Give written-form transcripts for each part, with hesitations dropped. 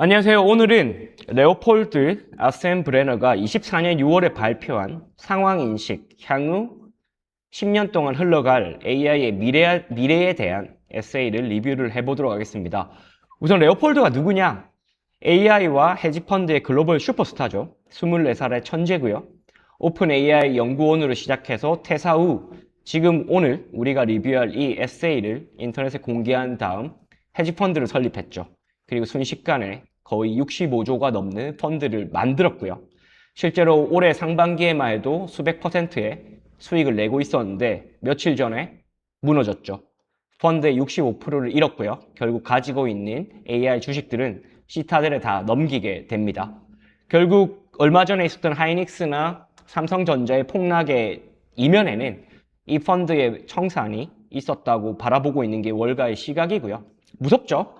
안녕하세요. 오늘은 레오폴드 아센브레너가 24년 6월에 발표한 상황인식, 향후 10년 동안 흘러갈 AI의 미래에 대한 에세이를 리뷰를 해보도록 하겠습니다. 우선 레오폴드가 누구냐? AI와 헤지펀드의 글로벌 슈퍼스타죠. 24살의 천재고요. 오픈 AI 연구원으로 시작해서 퇴사 후 지금 오늘 우리가 리뷰할 이 에세이를 인터넷에 공개한 다음 헤지펀드를 설립했죠. 그리고 순식간에 거의 65조가 넘는 펀드를 만들었고요. 실제로 올해 상반기에만 해도 수백 %의 수익을 내고 있었는데 며칠 전에 무너졌죠. 펀드의 65%를 잃었고요. 결국 가지고 있는 AI 주식들은 시타델에 다 넘기게 됩니다. 결국 얼마 전에 있었던 하이닉스나 삼성전자의 폭락의 이면에는 이 펀드의 청산이 있었다고 바라보고 있는 게 월가의 시각이고요. 무섭죠?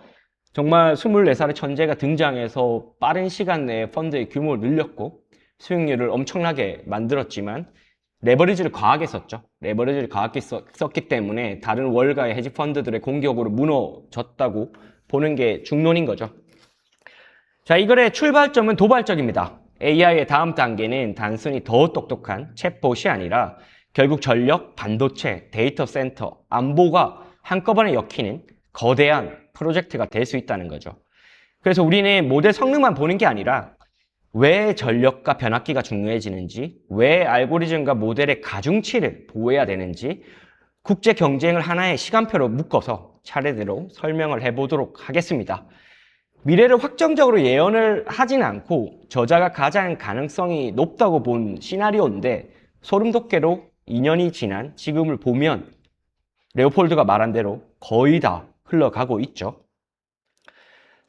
정말 24살의 천재가 등장해서 빠른 시간 내에 펀드의 규모를 늘렸고 수익률을 엄청나게 만들었지만 레버리지를 과하게 썼죠. 레버리지를 과하게 썼기 때문에 다른 월가의 헤지펀드들의 공격으로 무너졌다고 보는 게 중론인 거죠. 자, 이 글의 출발점은 도발적입니다. AI의 다음 단계는 단순히 더 똑똑한 챗봇이 아니라 결국 전력, 반도체, 데이터 센터, 안보가 한꺼번에 엮이는 거대한 프로젝트가 될 수 있다는 거죠. 그래서 우리는 모델 성능만 보는 게 아니라 왜 전력과 변압기가 중요해지는지, 왜 알고리즘과 모델의 가중치를 보호해야 되는지 국제 경쟁을 하나의 시간표로 묶어서 차례대로 설명을 해보도록 하겠습니다. 미래를 확정적으로 예언을 하진 않고 저자가 가장 가능성이 높다고 본 시나리오인데 소름 돋게도 2년이 지난 지금을 보면 레오폴드가 말한 대로 거의 다 흘러가고 있죠.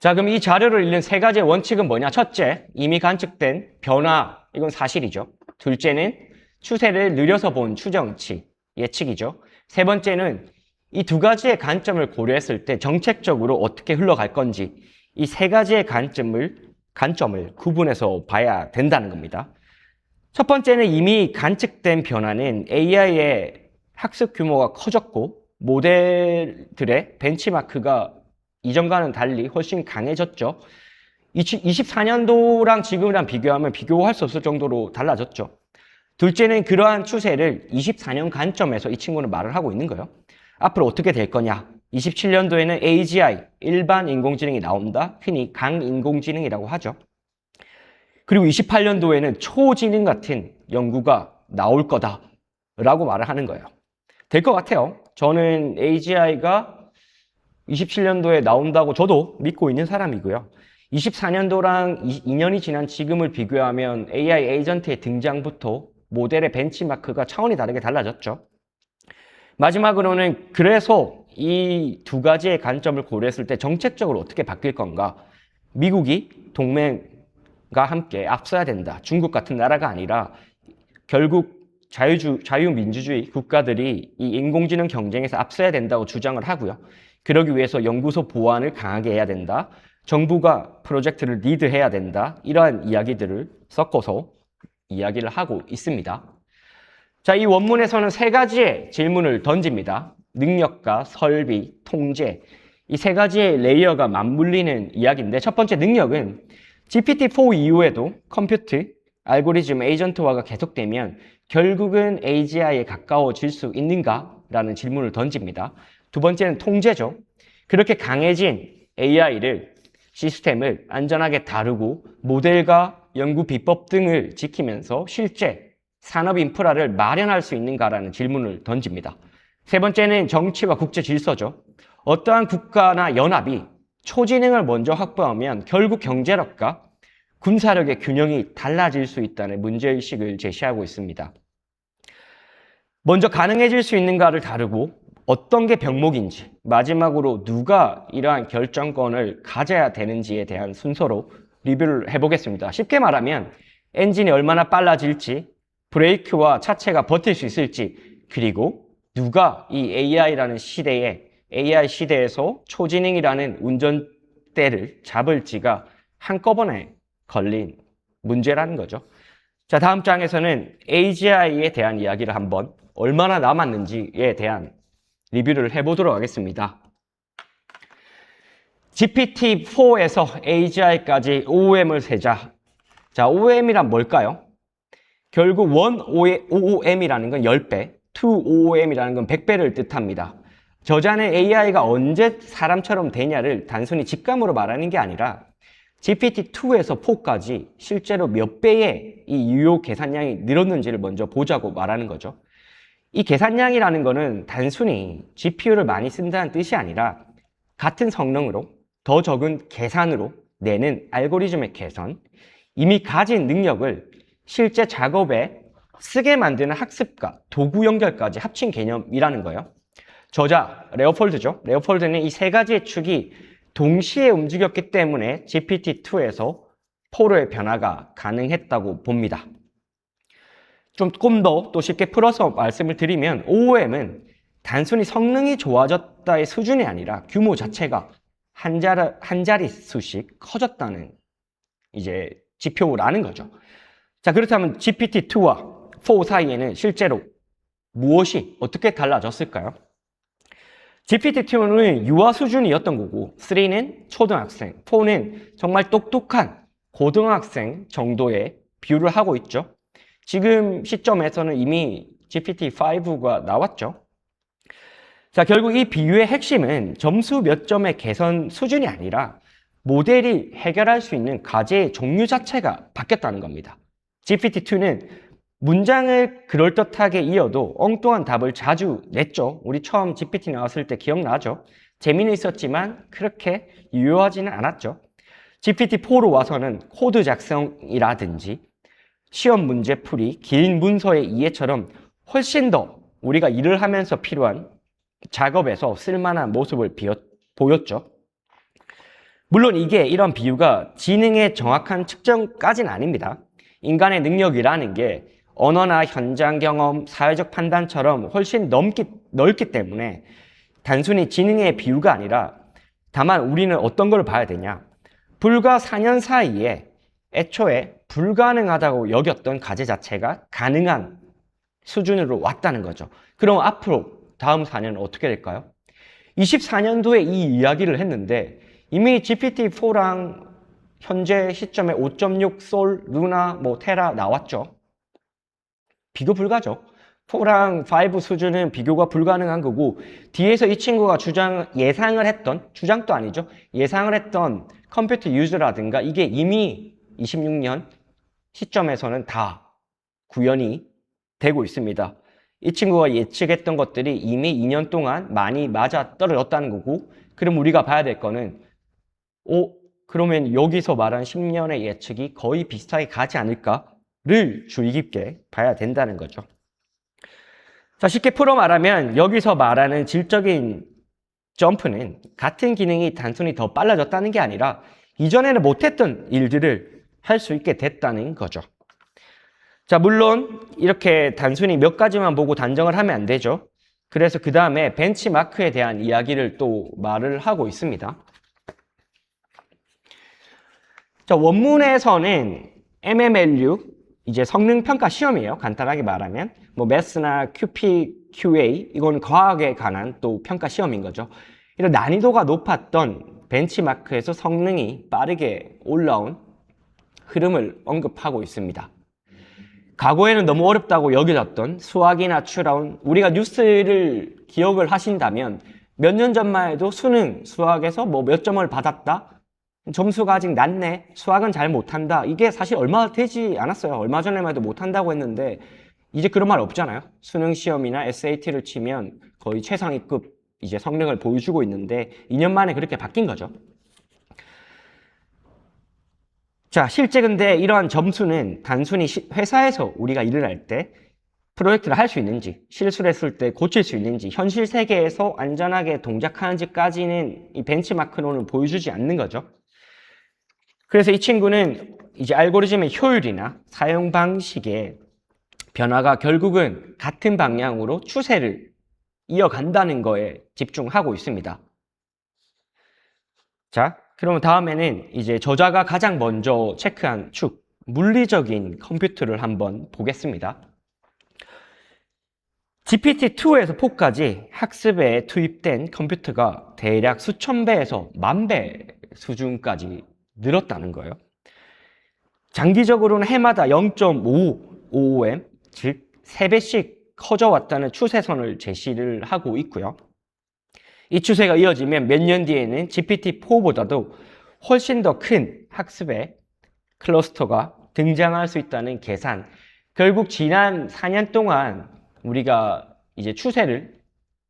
자, 그럼 이 자료를 읽는 세 가지의 원칙은 뭐냐? 첫째, 이미 관측된 변화, 이건 사실이죠. 둘째는 추세를 느려서 본 추정치, 예측이죠. 세 번째는 이 두 가지의 관점을 고려했을 때 정책적으로 어떻게 흘러갈 건지 이 세 가지의 관점을 구분해서 봐야 된다는 겁니다. 첫 번째는 이미 관측된 변화는 AI의 학습 규모가 커졌고 모델들의 벤치마크가 이전과는 달리 훨씬 강해졌죠. 24년도랑 지금이랑 비교하면 비교할 수 없을 정도로 달라졌죠. 둘째는 그러한 추세를 24년 관점에서 이 친구는 말을 하고 있는 거예요. 앞으로 어떻게 될 거냐? 27년도에는 AGI, 일반 인공지능이 나온다. 흔히 강인공지능이라고 하죠. 그리고 28년도에는 초지능 같은 연구가 나올 거다라고 말을 하는 거예요. 될 것 같아요. 저는 AGI가 27년도에 나온다고 저도 믿고 있는 사람이고요. 24년도랑 2년이 지난 지금을 비교하면 AI 에이전트의 등장부터 모델의 벤치마크가 차원이 다르게 달라졌죠. 마지막으로는 그래서 이 두 가지의 관점을 고려했을 때 정책적으로 어떻게 바뀔 건가? 미국이 동맹과 함께 앞서야 된다. 중국 같은 나라가 아니라 결국 자유민주주의 국가들이 이 인공지능 경쟁에서 앞서야 된다고 주장을 하고요. 그러기 위해서 연구소 보안을 강하게 해야 된다. 정부가 프로젝트를 리드해야 된다. 이러한 이야기들을 섞어서 이야기를 하고 있습니다. 자, 이 원문에서는 세 가지의 질문을 던집니다. 능력과 설비, 통제. 이 세 가지의 레이어가 맞물리는 이야기인데 첫 번째 능력은 GPT-4 이후에도 컴퓨트, 알고리즘, 에이전트화가 계속되면 결국은 AGI에 가까워질 수 있는가라는 질문을 던집니다. 두 번째는 통제죠. 그렇게 강해진 AI를, 시스템을 안전하게 다루고 모델과 연구 비법 등을 지키면서 실제 산업 인프라를 마련할 수 있는가라는 질문을 던집니다. 세 번째는 정치와 국제 질서죠. 어떠한 국가나 연합이 초지능을 먼저 확보하면 결국 경제력과 군사력의 균형이 달라질 수 있다는 문제의식을 제시하고 있습니다. 먼저 가능해질 수 있는가를 다루고 어떤 게 병목인지, 마지막으로 누가 이러한 결정권을 가져야 되는지에 대한 순서로 리뷰를 해보겠습니다. 쉽게 말하면 엔진이 얼마나 빨라질지, 브레이크와 차체가 버틸 수 있을지, 그리고 누가 이 AI 시대에서 초지능이라는 운전대를 잡을지가 한꺼번에 걸린 문제라는 거죠. 자, 다음 장에서는 AGI에 대한 이야기를 한번 얼마나 남았는지에 대한 리뷰를 해보도록 하겠습니다. GPT-4에서 AGI까지 OOM을 세자. 자, OOM이란 뭘까요? 결국 1OOM이라는 건 10배, 2OOM이라는 건 100배를 뜻합니다. 저자는 AI가 언제 사람처럼 되냐를 단순히 직감으로 말하는 게 아니라 GPT-2에서 4까지 실제로 몇 배의 이 유효 계산량이 늘었는지를 먼저 보자고 말하는 거죠. 이 계산량이라는 거는 단순히 GPU를 많이 쓴다는 뜻이 아니라 같은 성능으로 더 적은 계산으로 내는 알고리즘의 개선, 이미 가진 능력을 실제 작업에 쓰게 만드는 학습과 도구 연결까지 합친 개념이라는 거예요. 저자 레오폴드죠. 레오폴드는 이 세 가지의 축이 동시에 움직였기 때문에 GPT-2에서 4로의 변화가 가능했다고 봅니다. 조금 더 또 쉽게 풀어서 말씀을 드리면 OOM은 단순히 성능이 좋아졌다의 수준이 아니라 규모 자체가 한 자리 수씩 커졌다는 이제 지표라는 거죠. 자, 그렇다면 GPT-2와 4 사이에는 실제로 무엇이 어떻게 달라졌을까요? GPT-2는 유아 수준이었던 거고 3는 초등학생, 4는 정말 똑똑한 고등학생 정도의 비율을 하고 있죠. 지금 시점에서는 이미 GPT-5가 나왔죠. 자, 결국 이 비유의 핵심은 점수 몇 점의 개선 수준이 아니라 모델이 해결할 수 있는 과제의 종류 자체가 바뀌었다는 겁니다. GPT-2는 문장을 그럴듯하게 이어도 엉뚱한 답을 자주 냈죠. 우리 처음 GPT 나왔을 때 기억나죠? 재미는 있었지만 그렇게 유효하지는 않았죠. GPT-4로 와서는 코드 작성이라든지 시험 문제 풀이, 긴 문서의 이해처럼 훨씬 더 우리가 일을 하면서 필요한 작업에서 쓸만한 모습을 보였죠. 물론 이런 비유가 지능의 정확한 측정까지는 아닙니다. 인간의 능력이라는 게 언어나 현장 경험, 사회적 판단처럼 훨씬 넓기 때문에 단순히 지능의 비유가 아니라 다만 우리는 어떤 걸 봐야 되냐. 불과 4년 사이에 애초에 불가능하다고 여겼던 과제 자체가 가능한 수준으로 왔다는 거죠. 그럼 앞으로 다음 4년은 어떻게 될까요? 24년도에 이 이야기를 했는데 이미 GPT-4랑 현재 시점에 5.6 솔, 루나, 테라 나왔죠. 비교 불가죠. 4랑 5 수준은 비교가 불가능한 거고 뒤에서 이 친구가 예상을 했던, 주장도 아니죠. 예상을 했던 컴퓨터 유즈라든가 이게 이미 26년 시점에서는 다 구현이 되고 있습니다. 이 친구가 예측했던 것들이 이미 2년 동안 많이 맞아 떨어졌다는 거고 그럼 우리가 봐야 될 거는 그러면 여기서 말한 10년의 예측이 거의 비슷하게 가지 않을까를 주의 깊게 봐야 된다는 거죠. 자, 쉽게 풀어 말하면 여기서 말하는 질적인 점프는 같은 기능이 단순히 더 빨라졌다는 게 아니라 이전에는 못했던 일들을 할 수 있게 됐다는 거죠. 자, 물론 이렇게 단순히 몇 가지만 보고 단정을 하면 안 되죠. 그래서 그 다음에 벤치마크에 대한 이야기를 또 말을 하고 있습니다. 자, 원문에서는 MMLU, 이제 성능평가 시험이에요. 간단하게 말하면. 매스나 QPQA, 이건 과학에 관한 또 평가 시험인 거죠. 이런 난이도가 높았던 벤치마크에서 성능이 빠르게 올라온 흐름을 언급하고 있습니다. 과거에는 너무 어렵다고 여겨졌던 수학이나 추론, 우리가 뉴스를 기억을 하신다면 몇 년 전만 해도 수학에서 몇 점을 받았다? 점수가 아직 낮네? 수학은 잘 못한다? 이게 사실 얼마 되지 않았어요. 얼마 전에만 해도 못한다고 했는데 이제 그런 말 없잖아요. 수능 시험이나 SAT를 치면 거의 최상위급 이제 성능을 보여주고 있는데 2년 만에 그렇게 바뀐 거죠. 자, 실제 근데 이러한 점수는 단순히 회사에서 우리가 일을 할 때 프로젝트를 할 수 있는지, 실수를 했을 때 고칠 수 있는지, 현실 세계에서 안전하게 동작하는지까지는 이 벤치마크로는 보여주지 않는 거죠. 그래서 이 친구는 이제 알고리즘의 효율이나 사용 방식의 변화가 결국은 같은 방향으로 추세를 이어간다는 거에 집중하고 있습니다. 자, 그러면 다음에는 이제 저자가 가장 먼저 체크한 축, 물리적인 컴퓨터를 한번 보겠습니다. GPT-2에서 4까지 학습에 투입된 컴퓨터가 대략 수천 배에서 만 배 수준까지 늘었다는 거예요. 장기적으로는 해마다 0.555M, 즉 3배씩 커져왔다는 추세선을 제시를 하고 있고요. 이 추세가 이어지면 몇 년 뒤에는 GPT-4보다도 훨씬 더 큰 학습의 클러스터가 등장할 수 있다는 계산. 결국 지난 4년 동안 우리가 이제 추세를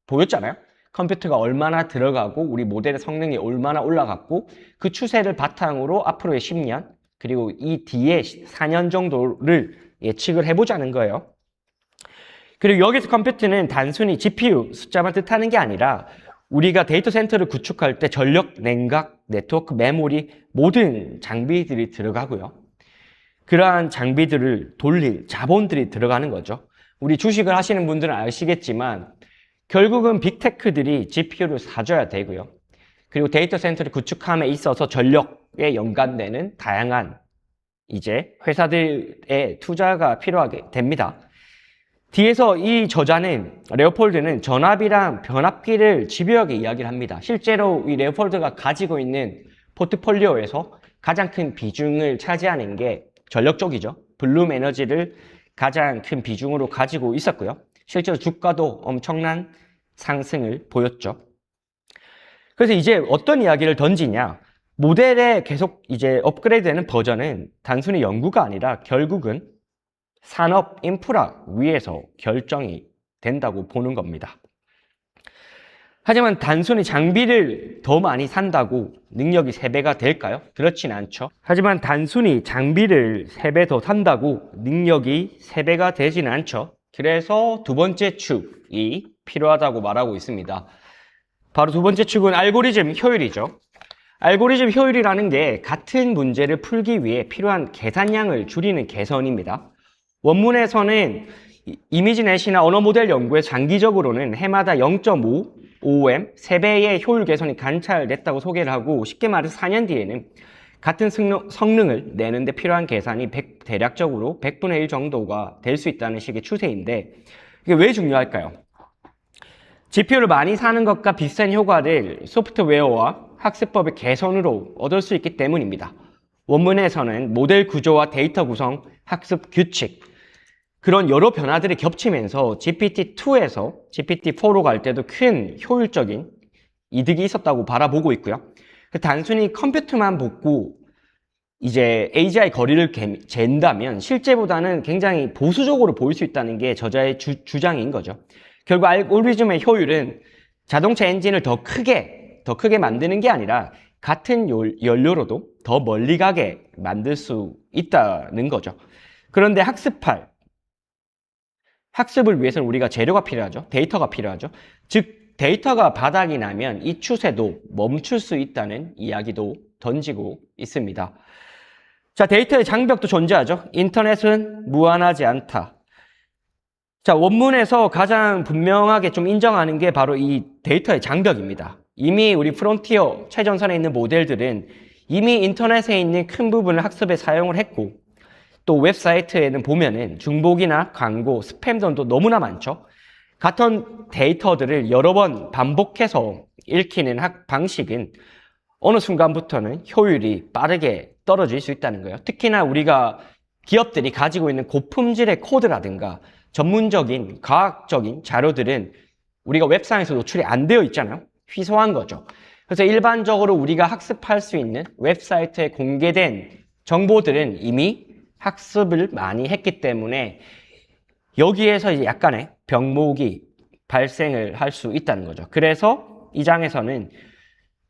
보였잖아요. 컴퓨터가 얼마나 들어가고 우리 모델의 성능이 얼마나 올라갔고 그 추세를 바탕으로 앞으로의 10년 그리고 이 뒤에 4년 정도를 예측을 해보자는 거예요. 그리고 여기서 컴퓨터는 단순히 GPU 숫자만 뜻하는 게 아니라 우리가 데이터 센터를 구축할 때 전력, 냉각, 네트워크, 메모리 모든 장비들이 들어가고요. 그러한 장비들을 돌릴 자본들이 들어가는 거죠. 우리 주식을 하시는 분들은 아시겠지만 결국은 빅테크들이 GPU를 사줘야 되고요. 그리고 데이터 센터를 구축함에 있어서 전력에 연관되는 다양한 이제 회사들의 투자가 필요하게 됩니다. 뒤에서 이 저자는 레오폴드는 전압이랑 변압기를 집요하게 이야기를 합니다. 실제로 이 레오폴드가 가지고 있는 포트폴리오에서 가장 큰 비중을 차지하는 게 전력 쪽이죠. 블룸 에너지를 가장 큰 비중으로 가지고 있었고요. 실제로 주가도 엄청난 상승을 보였죠. 그래서 이제 어떤 이야기를 던지냐? 모델에 계속 이제 업그레이드되는 버전은 단순히 연구가 아니라 결국은 산업 인프라 위에서 결정이 된다고 보는 겁니다. 하지만 단순히 장비를 더 많이 산다고 능력이 3배가 될까요? 그렇진 않죠. 하지만 단순히 장비를 3배 더 산다고 능력이 3배가 되지는 않죠. 그래서 두 번째 축이 필요하다고 말하고 있습니다. 바로 두 번째 축은 알고리즘 효율이죠. 알고리즘 효율이라는 게 같은 문제를 풀기 위해 필요한 계산량을 줄이는 개선입니다. 원문에서는 이미지넷이나 언어 모델 연구에 장기적으로는 해마다 0.5OM 3배의 효율 개선이 관찰됐다고 소개를 하고 쉽게 말해서 4년 뒤에는 같은 성능을 내는데 필요한 계산이 대략적으로 100분의 1 정도가 될 수 있다는 식의 추세인데 이게 왜 중요할까요? GPU를 많이 사는 것과 비슷한 효과를 소프트웨어와 학습법의 개선으로 얻을 수 있기 때문입니다. 원문에서는 모델 구조와 데이터 구성, 학습 규칙 그런 여러 변화들이 겹치면서 GPT-2에서 GPT-4로 갈 때도 큰 효율적인 이득이 있었다고 바라보고 있고요. 단순히 컴퓨터만 보고 이제 AGI 거리를 잰다면 실제보다는 굉장히 보수적으로 보일 수 있다는 게 저자의 주장인 거죠. 결국 알고리즘의 효율은 자동차 엔진을 더 크게 만드는 게 아니라 같은 연료로도 더 멀리 가게 만들 수 있다는 거죠. 그런데 학습을 위해서는 우리가 재료가 필요하죠. 데이터가 필요하죠. 즉 데이터가 바닥이 나면 이 추세도 멈출 수 있다는 이야기도 던지고 있습니다. 자, 데이터의 장벽도 존재하죠. 인터넷은 무한하지 않다. 자, 원문에서 가장 분명하게 좀 인정하는 게 바로 이 데이터의 장벽입니다. 이미 우리 프론티어 최전선에 있는 모델들은 이미 인터넷에 있는 큰 부분을 학습에 사용을 했고 또 웹사이트에는 보면은 중복이나 광고, 스팸들도 너무나 많죠. 같은 데이터들을 여러 번 반복해서 읽히는 방식은 어느 순간부터는 효율이 빠르게 떨어질 수 있다는 거예요. 특히나 우리가 기업들이 가지고 있는 고품질의 코드라든가 전문적인 과학적인 자료들은 우리가 웹상에서 노출이 안 되어 있잖아요. 희소한 거죠. 그래서 일반적으로 우리가 학습할 수 있는 웹사이트에 공개된 정보들은 이미 학습을 많이 했기 때문에 여기에서 이제 약간의 병목이 발생을 할 수 있다는 거죠. 그래서 이 장에서는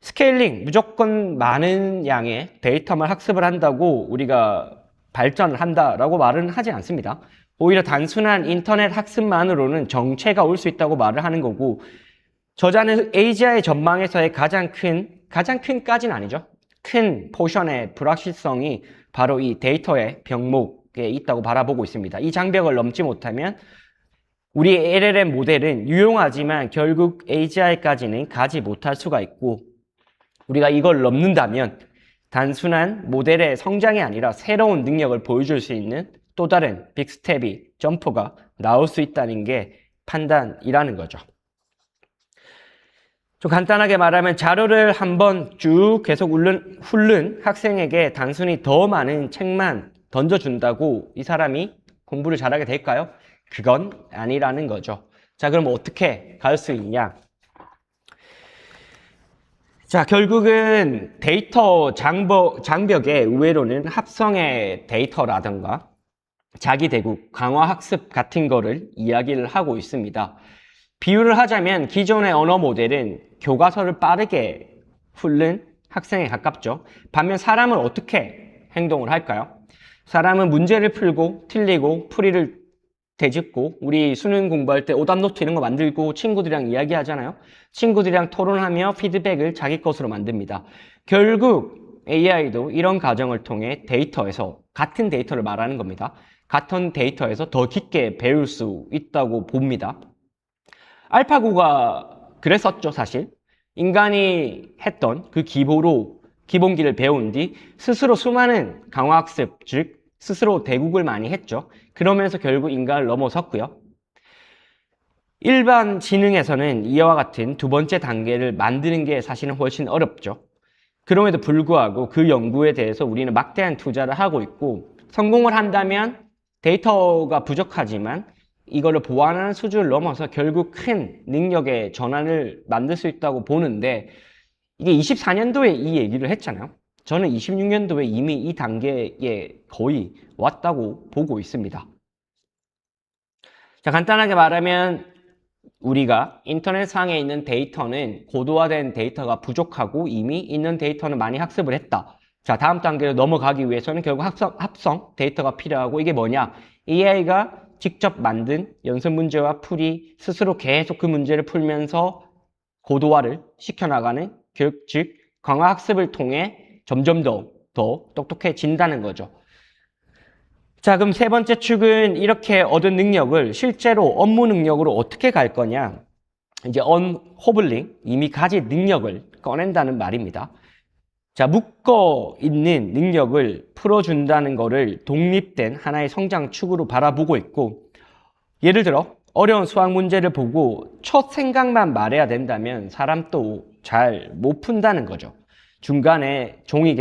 스케일링, 무조건 많은 양의 데이터만 학습을 한다고 우리가 발전을 한다라고 말은 하지 않습니다. 오히려 단순한 인터넷 학습만으로는 정체가 올 수 있다고 말을 하는 거고 저자는 AGI 전망에서의 가장 큰까지는 아니죠. 큰 포션의 불확실성이 바로 이 데이터의 병목에 있다고 바라보고 있습니다. 이 장벽을 넘지 못하면 우리 LLM 모델은 유용하지만 결국 AGI까지는 가지 못할 수가 있고 우리가 이걸 넘는다면 단순한 모델의 성장이 아니라 새로운 능력을 보여줄 수 있는 또 다른 빅스텝이 점프가 나올 수 있다는 게 판단이라는 거죠. 좀 간단하게 말하면 자료를 한번 쭉 계속 훑는 학생에게 단순히 더 많은 책만 던져준다고 이 사람이 공부를 잘하게 될까요? 그건 아니라는 거죠. 자, 그럼 어떻게 갈 수 있냐? 자, 결국은 데이터 장벽에 의외로는 합성의 데이터라든가 자기 대국, 강화 학습 같은 거를 이야기를 하고 있습니다. 비유를 하자면 기존의 언어 모델은 교과서를 빠르게 훑는 학생에 가깝죠. 반면 사람은 어떻게 행동을 할까요? 사람은 문제를 풀고 틀리고 풀이를 되짚고 우리 수능 공부할 때 오답 노트 이런 거 만들고 친구들이랑 이야기하잖아요. 친구들이랑 토론하며 피드백을 자기 것으로 만듭니다. 결국 AI도 이런 과정을 통해 데이터에서 같은 데이터를 말하는 겁니다. 같은 데이터에서 더 깊게 배울 수 있다고 봅니다. 알파고가 그랬었죠, 사실. 인간이 했던 그 기본기를 배운 뒤 스스로 수많은 강화학습, 즉 스스로 대국을 많이 했죠. 그러면서 결국 인간을 넘어섰고요. 일반 지능에서는 이와 같은 두 번째 단계를 만드는 게 사실은 훨씬 어렵죠. 그럼에도 불구하고 그 연구에 대해서 우리는 막대한 투자를 하고 있고 성공을 한다면 데이터가 부족하지만 이거를 보완하는 수준을 넘어서 결국 큰 능력의 전환을 만들 수 있다고 보는데 이게 24년도에 이 얘기를 했잖아요. 저는 26년도에 이미 이 단계에 거의 왔다고 보고 있습니다. 자, 간단하게 말하면 우리가 인터넷상에 있는 데이터는 고도화된 데이터가 부족하고 이미 있는 데이터는 많이 학습을 했다. 자, 다음 단계로 넘어가기 위해서는 결국 합성 데이터가 필요하고 이게 뭐냐? AI가 직접 만든 연습 문제와 풀이 스스로 계속 그 문제를 풀면서 고도화를 시켜나가는 교육, 즉 강화 학습을 통해 점점 더 똑똑해진다는 거죠. 자, 그럼 세 번째 축은 이렇게 얻은 능력을 실제로 업무 능력으로 어떻게 갈 거냐? 이제 언호블링, 이미 가진 능력을 꺼낸다는 말입니다. 자, 묶어 있는 능력을 풀어준다는 거를 독립된 하나의 성장 축으로 바라보고 있고, 예를 들어 어려운 수학 문제를 보고 첫 생각만 말해야 된다면 사람도 잘 못 푼다는 거죠. 중간에 종이에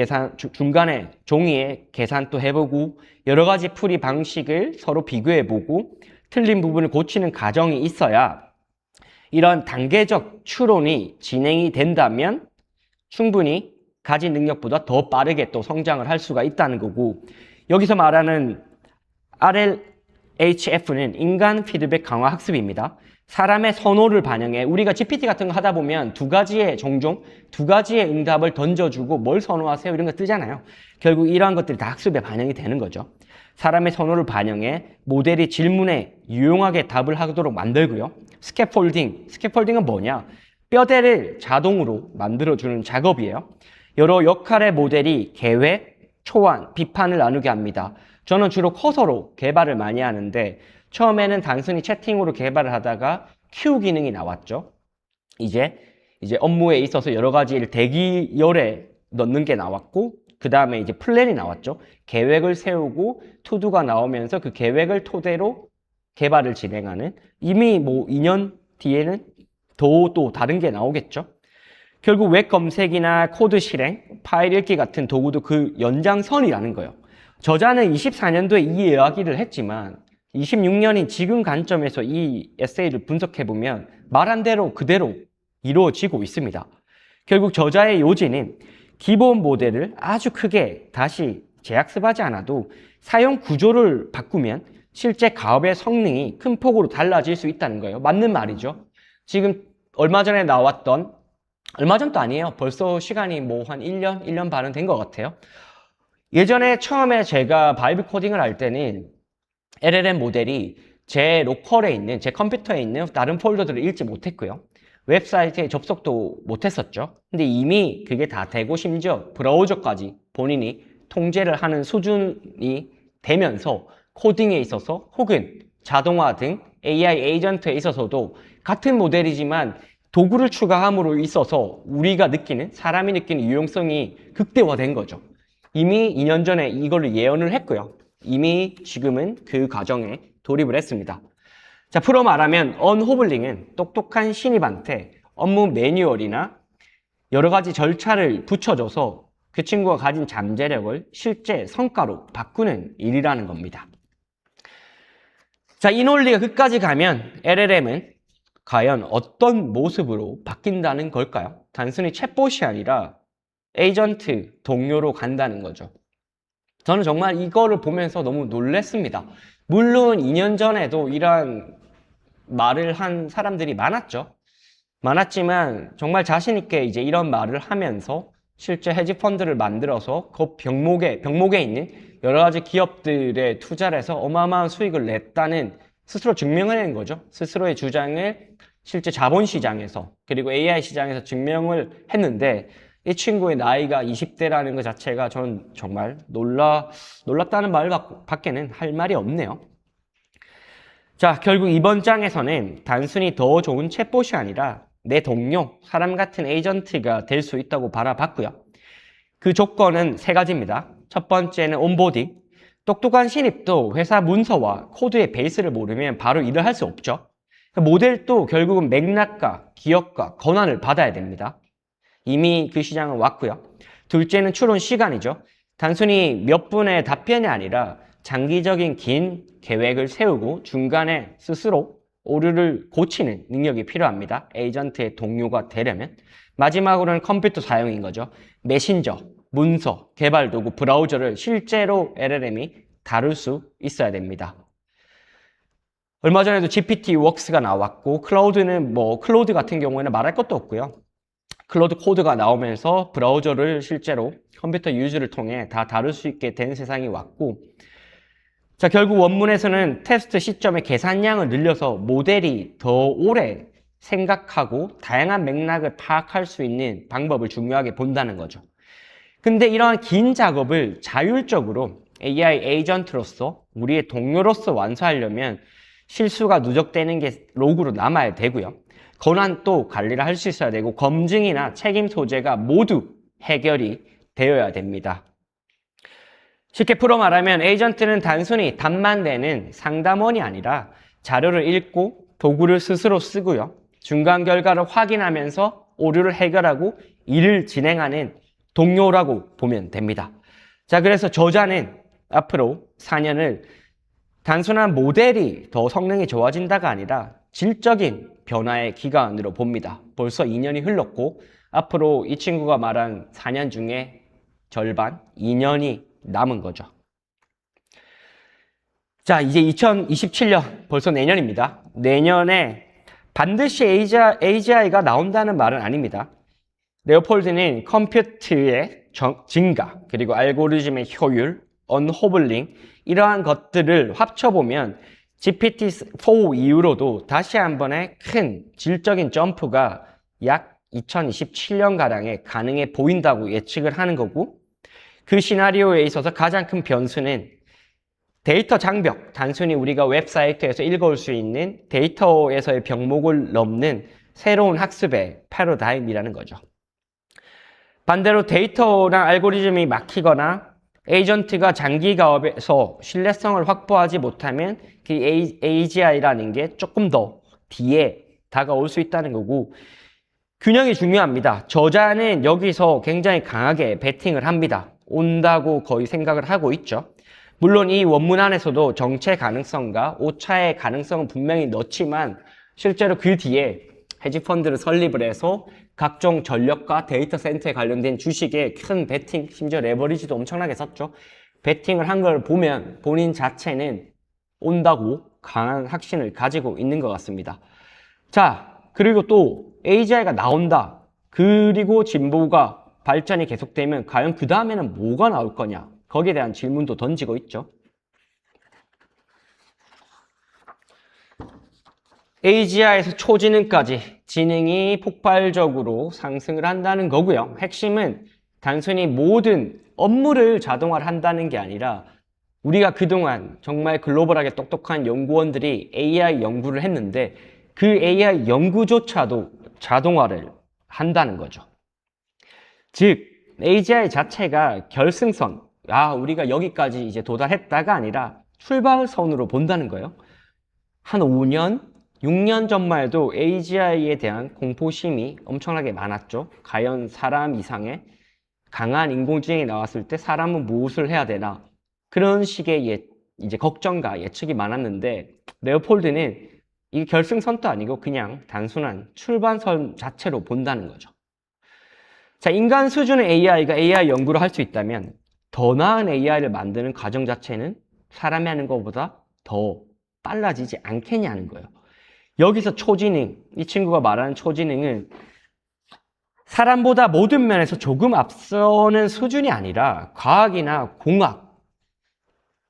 계산도 해보고 여러 가지 풀이 방식을 서로 비교해보고 틀린 부분을 고치는 과정이 있어야 이런 단계적 추론이 진행이 된다면 충분히 가진 능력보다 더 빠르게 또 성장을 할 수가 있다는 거고, 여기서 말하는 RLHF는 인간 피드백 강화 학습입니다. 사람의 선호를 반영해 우리가 GPT 같은 거 하다 보면 종종 두 가지의 응답을 던져주고 뭘 선호하세요 이런 거 뜨잖아요. 결국 이러한 것들이 다 학습에 반영이 되는 거죠. 사람의 선호를 반영해 모델이 질문에 유용하게 답을 하도록 만들고요. 스캐폴딩은 뭐냐? 뼈대를 자동으로 만들어주는 작업이에요. 여러 역할의 모델이 계획, 초안, 비판을 나누게 합니다. 저는 주로 커서로 개발을 많이 하는데 처음에는 단순히 채팅으로 개발을 하다가 Q 기능이 나왔죠. 이제 업무에 있어서 여러 가지를 대기열에 넣는 게 나왔고, 그 다음에 이제 플랜이 나왔죠. 계획을 세우고 투두가 나오면서 그 계획을 토대로 개발을 진행하는, 이미 뭐 2년 뒤에는 또 다른 게 나오겠죠. 결국 웹 검색이나 코드 실행, 파일 읽기 같은 도구도 그 연장선이라는 거예요. 저자는 24년도에 이 이야기를 했지만 26년인 지금 관점에서 이 에세이를 분석해보면 말한 대로 그대로 이루어지고 있습니다. 결국 저자의 요지는 기본 모델을 아주 크게 다시 재학습하지 않아도 사용 구조를 바꾸면 실제 가업의 성능이 큰 폭으로 달라질 수 있다는 거예요. 맞는 말이죠. 지금 얼마 전도 아니에요. 벌써 시간이 뭐 한 1년 반은 된 것 같아요. 예전에 처음에 제가 바이브 코딩을 할 때는 LLM 모델이 제 로컬에 있는, 제 컴퓨터에 있는 다른 폴더들을 읽지 못했고요. 웹사이트에 접속도 못했었죠. 근데 이미 그게 다 되고 심지어 브라우저까지 본인이 통제를 하는 수준이 되면서 코딩에 있어서 혹은 자동화 등 AI 에이전트에 있어서도 같은 모델이지만 도구를 추가함으로 있어서 사람이 느끼는 유용성이 극대화된 거죠. 이미 2년 전에 이걸로 예언을 했고요. 이미 지금은 그 과정에 돌입을 했습니다. 자, 풀어 말하면 언호블링은 똑똑한 신입한테 업무 매뉴얼이나 여러 가지 절차를 붙여줘서 그 친구가 가진 잠재력을 실제 성과로 바꾸는 일이라는 겁니다. 자, 이 논리가 끝까지 가면 LLM은 과연 어떤 모습으로 바뀐다는 걸까요? 단순히 챗봇이 아니라 에이전트, 동료로 간다는 거죠. 저는 정말 이거를 보면서 너무 놀랐습니다. 물론 2년 전에도 이러한 말을 한 사람들이 많았지만 정말 자신 있게 이제 이런 말을 하면서 실제 헤지펀드를 만들어서 그 병목에 있는 여러 가지 기업들에 투자를 해서 어마어마한 수익을 냈다는 스스로 증명해낸 거죠. 스스로의 주장을 실제 자본시장에서 그리고 AI 시장에서 증명을 했는데 이 친구의 나이가 20대라는 것 자체가 저는 정말 놀랍다는 말밖에는 할 말이 없네요. 자, 결국 이번 장에서는 단순히 더 좋은 챗봇이 아니라 내 동료, 사람 같은 에이전트가 될 수 있다고 바라봤고요. 그 조건은 3가지입니다. 첫 번째는 온보딩. 똑똑한 신입도 회사 문서와 코드의 베이스를 모르면 바로 일을 할 수 없죠. 모델도 결국은 맥락과 기억과 권한을 받아야 됩니다. 이미 그 시장은 왔고요. 둘째는 추론 시간이죠. 단순히 몇 분의 답변이 아니라 장기적인 긴 계획을 세우고 중간에 스스로 오류를 고치는 능력이 필요합니다. 에이전트의 동료가 되려면. 마지막으로는 컴퓨터 사용인 거죠. 메신저, 문서, 개발 도구, 브라우저를 실제로 LLM이 다룰 수 있어야 됩니다. 얼마 전에도 GPT-Works가 나왔고 클라우드 같은 경우에는 말할 것도 없고요. 클라우드 코드가 나오면서 브라우저를 실제로 컴퓨터 유즈를 통해 다 다룰 수 있게 된 세상이 왔고, 자, 결국 원문에서는 테스트 시점의 계산량을 늘려서 모델이 더 오래 생각하고 다양한 맥락을 파악할 수 있는 방법을 중요하게 본다는 거죠. 근데 이러한 긴 작업을 자율적으로 AI 에이전트로서 우리의 동료로서 완수하려면 실수가 누적되는 게 로그로 남아야 되고요. 권한도 관리를 할 수 있어야 되고 검증이나 책임 소재가 모두 해결이 되어야 됩니다. 쉽게 풀어 말하면 에이전트는 단순히 답만 내는 상담원이 아니라 자료를 읽고 도구를 스스로 쓰고요. 중간 결과를 확인하면서 오류를 해결하고 일을 진행하는 동료라고 보면 됩니다. 자, 그래서 저자는 앞으로 4년을 단순한 모델이 더 성능이 좋아진다가 아니라 질적인 변화의 기간으로 봅니다. 벌써 2년이 흘렀고 앞으로 이 친구가 말한 4년 중에 절반, 2년이 남은 거죠. 자, 이제 2027년, 벌써 내년입니다. 내년에 반드시 AGI가 나온다는 말은 아닙니다. 레오폴드는 컴퓨트의 증가, 그리고 알고리즘의 효율, 언호블링, 이러한 것들을 합쳐보면 GPT-4 이후로도 다시 한 번의 큰 질적인 점프가 약 2027년가량에 가능해 보인다고 예측을 하는 거고, 그 시나리오에 있어서 가장 큰 변수는 데이터 장벽, 단순히 우리가 웹사이트에서 읽어올 수 있는 데이터에서의 병목을 넘는 새로운 학습의 패러다임이라는 거죠. 반대로 데이터나 알고리즘이 막히거나 에이전트가 장기 가업에서 신뢰성을 확보하지 못하면 그 AGI라는 게 조금 더 뒤에 다가올 수 있다는 거고, 균형이 중요합니다. 저자는 여기서 굉장히 강하게 베팅을 합니다. 온다고 거의 생각을 하고 있죠. 물론 이 원문 안에서도 정체 가능성과 오차의 가능성은 분명히 넣지만 실제로 그 뒤에 헤지펀드를 설립을 해서 각종 전력과 데이터 센터에 관련된 주식에 큰 베팅, 심지어 레버리지도 엄청나게 썼죠. 베팅을 한 걸 보면 본인 자체는 온다고 강한 확신을 가지고 있는 것 같습니다. 자, 그리고 또 AGI가 나온다. 그리고 진보가 발전이 계속되면 과연 그 다음에는 뭐가 나올 거냐? 거기에 대한 질문도 던지고 있죠. AGI에서 초지능까지 지능이 폭발적으로 상승을 한다는 거고요. 핵심은 단순히 모든 업무를 자동화를 한다는 게 아니라 우리가 그동안 정말 글로벌하게 똑똑한 연구원들이 AI 연구를 했는데 그 AI 연구조차도 자동화를 한다는 거죠. 즉, AGI 자체가 결승선, 우리가 여기까지 이제 도달했다가 아니라 출발선으로 본다는 거예요. 한 5년, 6년 전만 해도 AGI에 대한 공포심이 엄청나게 많았죠. 과연 사람 이상의 강한 인공지능이 나왔을 때 사람은 무엇을 해야 되나? 그런 식의 이제 걱정과 예측이 많았는데, 레오폴드는 이게 결승선도 아니고 그냥 단순한 출발선 자체로 본다는 거죠. 자, 인간 수준의 AI가 AI 연구를 할 수 있다면 더 나은 AI를 만드는 과정 자체는 사람이 하는 것보다 더 빨라지지 않겠냐는 거예요. 여기서 초지능, 이 친구가 말하는 초지능은 사람보다 모든 면에서 조금 앞서는 수준이 아니라 과학이나 공학,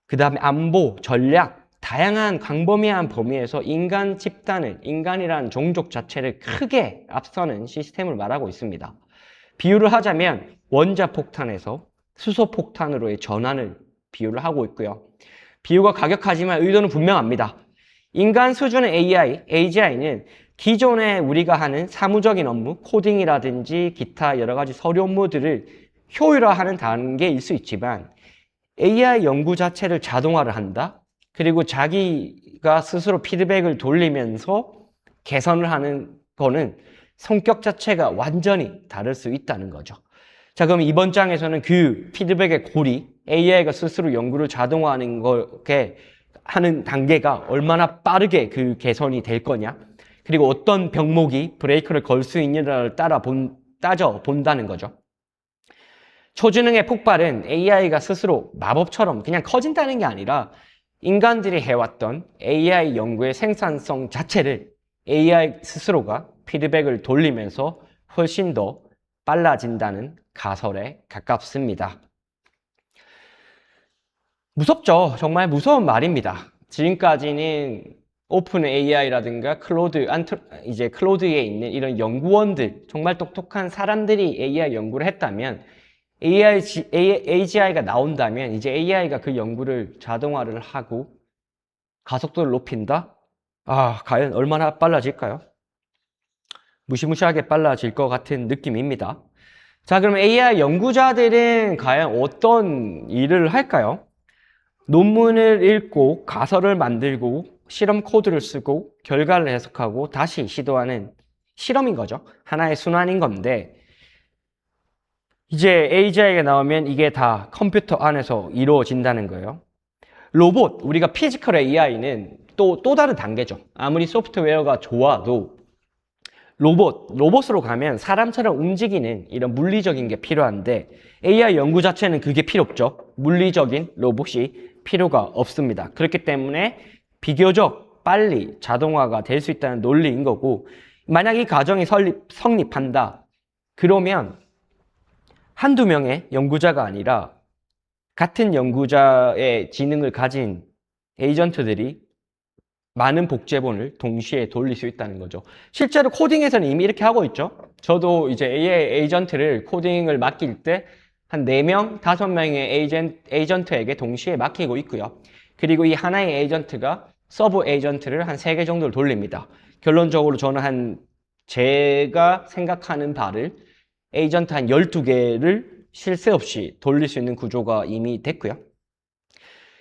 그 다음에 안보, 전략, 다양한 광범위한 범위에서 인간 집단을, 인간이라는 종족 자체를 크게 앞서는 시스템을 말하고 있습니다. 비유를 하자면 원자폭탄에서 수소폭탄으로의 전환을 비유를 하고 있고요. 비유가 가격하지만 의도는 분명합니다. 인간 수준의 AGI는 기존에 우리가 하는 사무적인 업무, 코딩이라든지 기타 여러 가지 서류 업무들을 효율화하는 단계일 수 있지만 AI 연구 자체를 자동화를 한다. 그리고 자기가 스스로 피드백을 돌리면서 개선을 하는 거는 성격 자체가 완전히 다를 수 있다는 거죠. 자, 그럼 이번 장에서는 그 피드백의 고리, AI가 스스로 연구를 자동화하는 거에 하는 단계가 얼마나 빠르게 그 개선이 될 거냐, 그리고 어떤 병목이 브레이크를 걸 수 있느냐를 따져 본다는 거죠. 초지능의 폭발은 AI가 스스로 마법처럼 그냥 커진다는 게 아니라 인간들이 해왔던 AI 연구의 생산성 자체를 AI 스스로가 피드백을 돌리면서 훨씬 더 빨라진다는 가설에 가깝습니다. 무섭죠. 정말 무서운 말입니다. 지금까지는 오픈 AI라든가 클로드에 있는 이런 연구원들, 정말 똑똑한 사람들이 AI 연구를 했다면, AGI가 나온다면 이제 AI가 그 연구를 자동화를 하고 가속도를 높인다? 과연 얼마나 빨라질까요? 무시무시하게 빨라질 것 같은 느낌입니다. 자, 그럼 AI 연구자들은 과연 어떤 일을 할까요? 논문을 읽고 가설을 만들고 실험 코드를 쓰고 결과를 해석하고 다시 시도하는 실험인 거죠. 하나의 순환인 건데, 이제 AGI가 나오면 이게 다 컴퓨터 안에서 이루어진다는 거예요. 로봇, 우리가 피지컬 AI는 또 다른 단계죠. 아무리 소프트웨어가 좋아도 로봇으로 가면 사람처럼 움직이는 이런 물리적인 게 필요한데, AI 연구 자체는 그게 필요 없죠. 물리적인 로봇이 필요가 없습니다. 그렇기 때문에 비교적 빨리 자동화가 될 수 있다는 논리인 거고, 만약 이 과정이 성립한다. 그러면 한두 명의 연구자가 아니라 같은 연구자의 지능을 가진 에이전트들이 많은 복제본을 동시에 돌릴 수 있다는 거죠. 실제로 코딩에서는 이미 이렇게 하고 있죠. 저도 이제 AI 에이전트를 코딩을 맡길 때 한 4명, 5명의 에이전트에게 동시에 맡기고 있고요. 그리고 이 하나의 에이전트가 서브 에이전트를 한 3개 정도를 돌립니다. 결론적으로 저는 제가 생각하는 바를 에이전트 한 12개를 쉴 새 없이 돌릴 수 있는 구조가 이미 됐고요.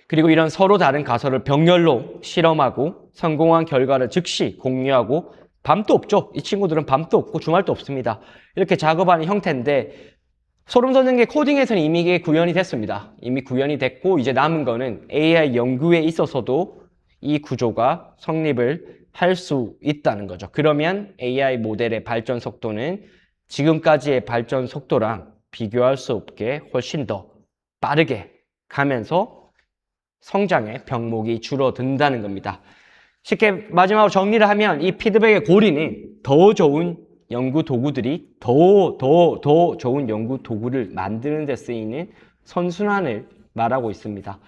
그리고 이런 서로 다른 가설을 병렬로 실험하고 성공한 결과를 즉시 공유하고, 밤도 없죠. 이 친구들은 밤도 없고 주말도 없습니다. 이렇게 작업하는 형태인데, 소름 돋는 게 코딩에서는 이미 이게 구현이 됐습니다. 이미 구현이 됐고, 이제 남은 거는 AI 연구에 있어서도 이 구조가 성립을 할 수 있다는 거죠. 그러면 AI 모델의 발전 속도는 지금까지의 발전 속도랑 비교할 수 없게 훨씬 더 빠르게 가면서 성장의 병목이 줄어든다는 겁니다. 쉽게 마지막으로 정리를 하면 이 피드백의 고리는 더 좋은 연구 도구들이 더 좋은 연구 도구를 만드는 데 쓰이는 선순환을 말하고 있습니다.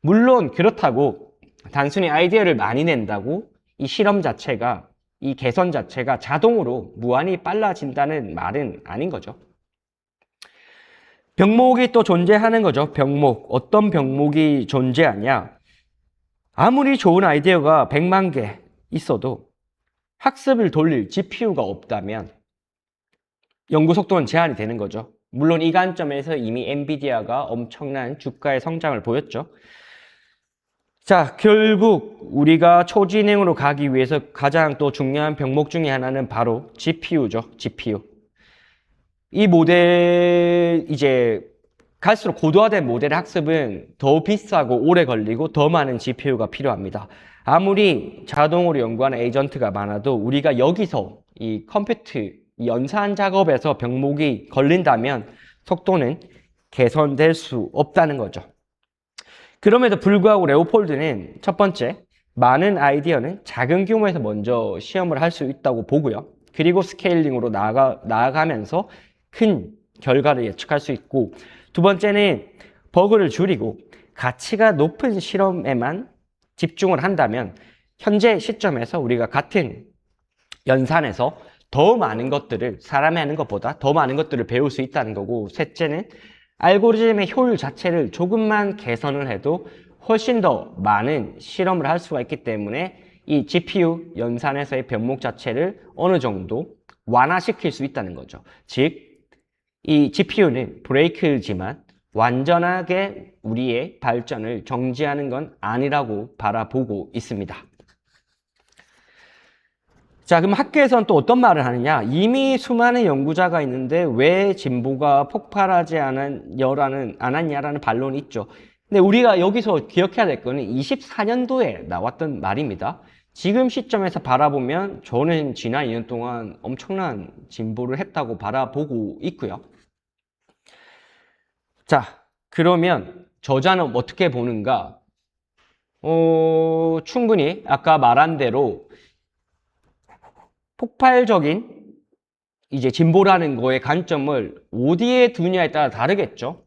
물론 그렇다고 단순히 아이디어를 많이 낸다고 이 실험 자체가, 이 개선 자체가 자동으로 무한히 빨라진다는 말은 아닌 거죠. 병목이 또 존재하는 거죠. 병목. 어떤 병목이 존재하냐? 아무리 좋은 아이디어가 100만 개 있어도 학습을 돌릴 GPU가 없다면 연구 속도는 제한이 되는 거죠. 물론 이 관점에서 이미 엔비디아가 엄청난 주가의 성장을 보였죠. 자, 결국 우리가 초지능으로 가기 위해서 가장 또 중요한 병목 중에 하나는 바로 GPU죠. GPU. 이 모델 이제 갈수록 고도화된 모델의 학습은 더 비싸고 오래 걸리고 더 많은 GPU가 필요합니다. 아무리 자동으로 연구하는 에이전트가 많아도 우리가 여기서 이 컴퓨터, 이 연산 작업에서 병목이 걸린다면 속도는 개선될 수 없다는 거죠. 그럼에도 불구하고 레오폴드는 첫 번째, 많은 아이디어는 작은 규모에서 먼저 시험을 할 수 있다고 보고요. 그리고 스케일링으로 나아가면서 큰 결과를 예측할 수 있고, 두 번째는 버그를 줄이고 가치가 높은 실험에만 집중을 한다면 현재 시점에서 우리가 같은 연산에서 더 많은 것들을 사람이 하는 것보다 더 많은 것들을 배울 수 있다는 거고, 셋째는 알고리즘의 효율 자체를 조금만 개선을 해도 훨씬 더 많은 실험을 할 수가 있기 때문에 이 GPU 연산에서의 변목 자체를 어느 정도 완화시킬 수 있다는 거죠. 즉, 이 GPU는 브레이크지만 완전하게 우리의 발전을 정지하는 건 아니라고 바라보고 있습니다. 자, 그럼 학계에서는 또 어떤 말을 하느냐? 이미 수많은 연구자가 있는데 왜 진보가 폭발하지 않았냐라는 반론이 있죠. 근데 우리가 여기서 기억해야 될 거는 24년도에 나왔던 말입니다. 지금 시점에서 바라보면 저는 지난 2년 동안 엄청난 진보를 했다고 바라보고 있고요. 자, 그러면 저자는 어떻게 보는가? 충분히 아까 말한 대로 폭발적인 이제 진보라는 거의 관점을 어디에 두냐에 따라 다르겠죠.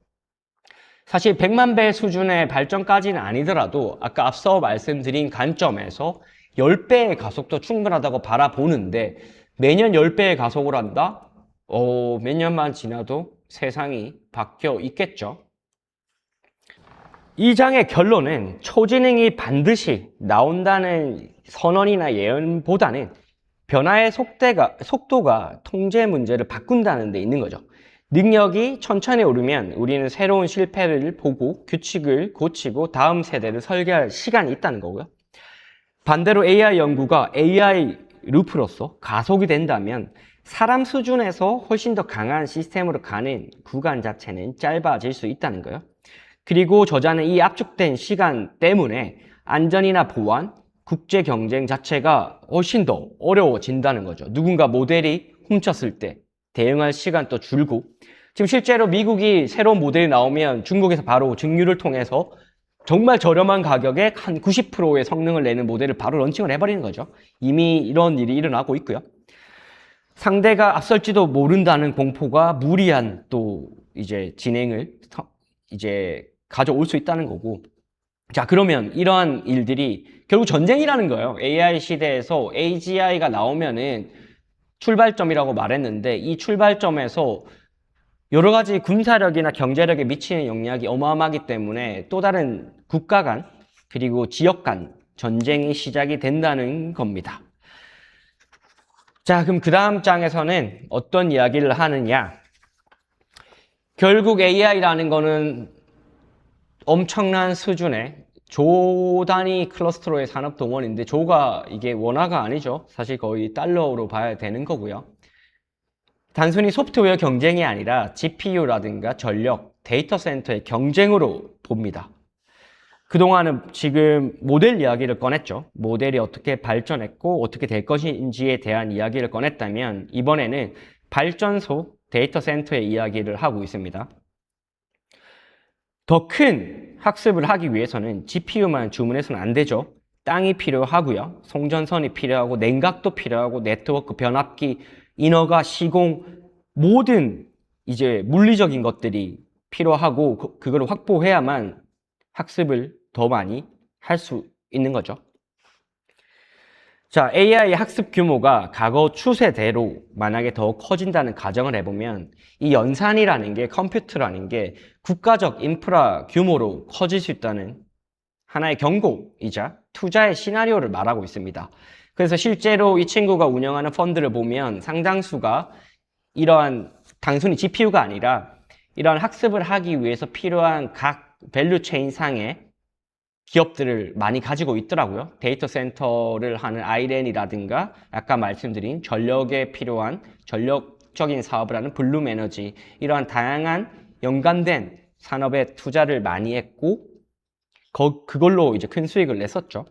사실 100만 배 수준의 발전까지는 아니더라도 아까 앞서 말씀드린 관점에서 10배의 가속도 충분하다고 바라보는데 매년 10배의 가속을 한다? 몇 년만 지나도 세상이 바뀌어 있겠죠. 이 장의 결론은 초지능이 반드시 나온다는 선언이나 예언보다는 변화의 속도가 통제 문제를 바꾼다는 데 있는 거죠. 능력이 천천히 오르면 우리는 새로운 실패를 보고 규칙을 고치고 다음 세대를 설계할 시간이 있다는 거고요. 반대로 AI 연구가 AI 루프로서 가속이 된다면 사람 수준에서 훨씬 더 강한 시스템으로 가는 구간 자체는 짧아질 수 있다는 거예요. 그리고 저자는 이 압축된 시간 때문에 안전이나 보안, 국제 경쟁 자체가 훨씬 더 어려워진다는 거죠. 누군가 모델이 훔쳤을 때 대응할 시간도 줄고, 지금 실제로 미국이 새로운 모델이 나오면 중국에서 바로 증류를 통해서 정말 저렴한 가격에 한 90%의 성능을 내는 모델을 바로 런칭을 해버리는 거죠. 이미 이런 일이 일어나고 있고요. 상대가 앞설지도 모른다는 공포가 무리한 또 이제 진행을 이제 가져올 수 있다는 거고. 자, 그러면 이러한 일들이 결국 전쟁이라는 거예요. AI 시대에서 AGI가 나오면은 출발점이라고 말했는데 이 출발점에서 여러 가지 군사력이나 경제력에 미치는 영향이 어마어마하기 때문에 또 다른 국가 간 그리고 지역 간 전쟁이 시작이 된다는 겁니다. 자, 그럼 그 다음 장에서는 어떤 이야기를 하느냐? 결국 AI라는 거는 엄청난 수준의 조 단위 클러스터로의 산업 동원인데 조가 이게 원화가 아니죠. 사실 거의 달러로 봐야 되는 거고요. 단순히 소프트웨어 경쟁이 아니라 GPU라든가 전력, 데이터 센터의 경쟁으로 봅니다. 그동안은 지금 모델 이야기를 꺼냈죠. 모델이 어떻게 발전했고 어떻게 될 것인지에 대한 이야기를 꺼냈다면 이번에는 발전소, 데이터 센터의 이야기를 하고 있습니다. 더 큰 학습을 하기 위해서는 GPU만 주문해서는 안 되죠. 땅이 필요하고요. 송전선이 필요하고 냉각도 필요하고 네트워크, 변압기, 인허가, 시공 모든 이제 물리적인 것들이 필요하고 그걸 확보해야만 학습을 더 많이 할 수 있는 거죠. 자, AI 학습 규모가 과거 추세대로 만약에 더 커진다는 가정을 해보면 이 연산이라는 게 컴퓨터라는 게 국가적 인프라 규모로 커질 수 있다는 하나의 경고이자 투자의 시나리오를 말하고 있습니다. 그래서 실제로 이 친구가 운영하는 펀드를 보면 상당수가 이러한 단순히 GPU가 아니라 이러한 학습을 하기 위해서 필요한 각 밸류 체인 상의 기업들을 많이 가지고 있더라고요. 데이터 센터를 하는 아이렌이라든가 아까 말씀드린 전력에 필요한 전력적인 사업을 하는 블룸 에너지 이러한 다양한 연관된 산업에 투자를 많이 했고 그걸로 이제 큰 수익을 냈었죠.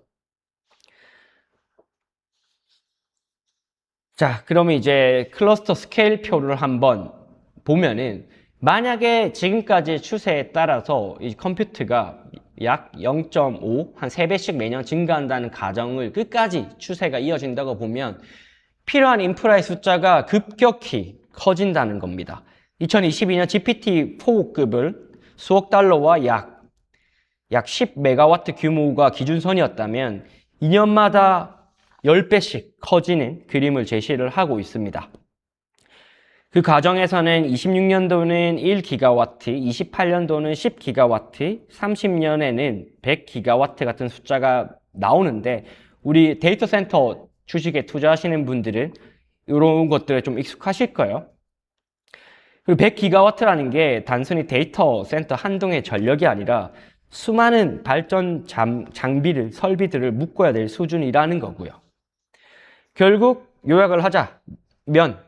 자, 그러면 이제 클러스터 스케일표를 한번 보면은 만약에 지금까지 추세에 따라서 이 컴퓨트가 약 0.5, 한 3배씩 매년 증가한다는 가정을 끝까지 추세가 이어진다고 보면 필요한 인프라의 숫자가 급격히 커진다는 겁니다. 2022년 GPT-4급을 수억 달러와 약 10메가와트 규모가 기준선이었다면 2년마다 10배씩 커지는 그림을 제시를 하고 있습니다. 그 과정에서는 26년도는 1기가와트, 28년도는 10기가와트, 30년에는 100기가와트 같은 숫자가 나오는데 우리 데이터 센터 주식에 투자하시는 분들은 이런 것들에 좀 익숙하실 거예요. 그리고 100기가와트라는 게 단순히 데이터 센터 한 동의 전력이 아니라 수많은 발전 장비를, 설비들을 묶어야 될 수준이라는 거고요. 결국 요약을 하자면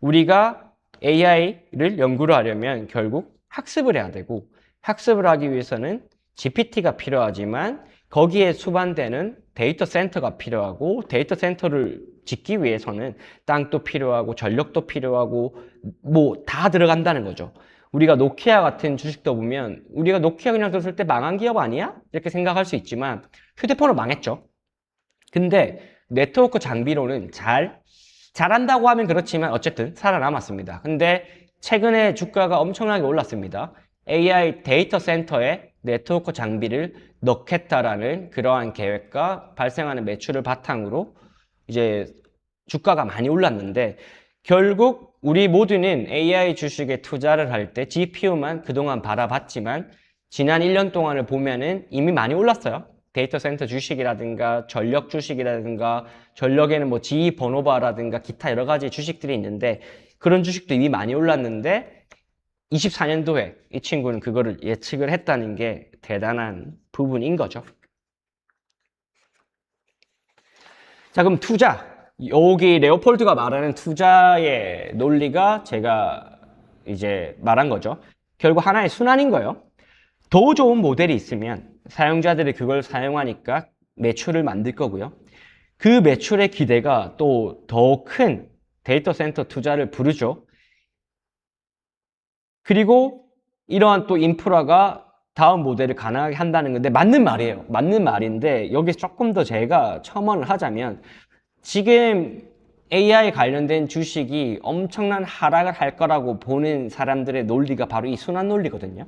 우리가 AI를 연구를 하려면 결국 학습을 해야 되고 학습을 하기 위해서는 GPT가 필요하지만 거기에 수반되는 데이터 센터가 필요하고 데이터 센터를 짓기 위해서는 땅도 필요하고 전력도 필요하고 뭐 다 들어간다는 거죠. 우리가 노키아 같은 주식도 보면 우리가 노키아 그냥 들었을 때 망한 기업 아니야? 이렇게 생각할 수 있지만 휴대폰은 망했죠. 근데 네트워크 장비로는 잘한다고 하면 그렇지만 어쨌든 살아남았습니다. 근데 최근에 주가가 엄청나게 올랐습니다. AI 데이터 센터에 네트워크 장비를 넣겠다라는 그러한 계획과 발생하는 매출을 바탕으로 이제 주가가 많이 올랐는데 결국 우리 모두는 AI 주식에 투자를 할 때 GPU만 그동안 바라봤지만 지난 1년 동안을 보면은 이미 많이 올랐어요. 데이터 센터 주식이라든가 전력 주식이라든가 전력에는 뭐 GE 버노바라든가 기타 여러 가지 주식들이 있는데 그런 주식도 이미 많이 올랐는데 24년도에 이 친구는 그거를 예측을 했다는 게 대단한 부분인 거죠. 자, 그럼 투자. 여기 레오폴드가 말하는 투자의 논리가 제가 이제 말한 거죠. 결국 하나의 순환인 거예요. 더 좋은 모델이 있으면 사용자들이 그걸 사용하니까 매출을 만들 거고요. 그 매출의 기대가 또 더 큰 데이터 센터 투자를 부르죠. 그리고 이러한 또 인프라가 다음 모델을 가능하게 한다는 건데 맞는 말이에요. 맞는 말인데 여기서 조금 더 제가 첨언을 하자면 지금 AI 관련된 주식이 엄청난 하락을 할 거라고 보는 사람들의 논리가 바로 이 순환 논리거든요.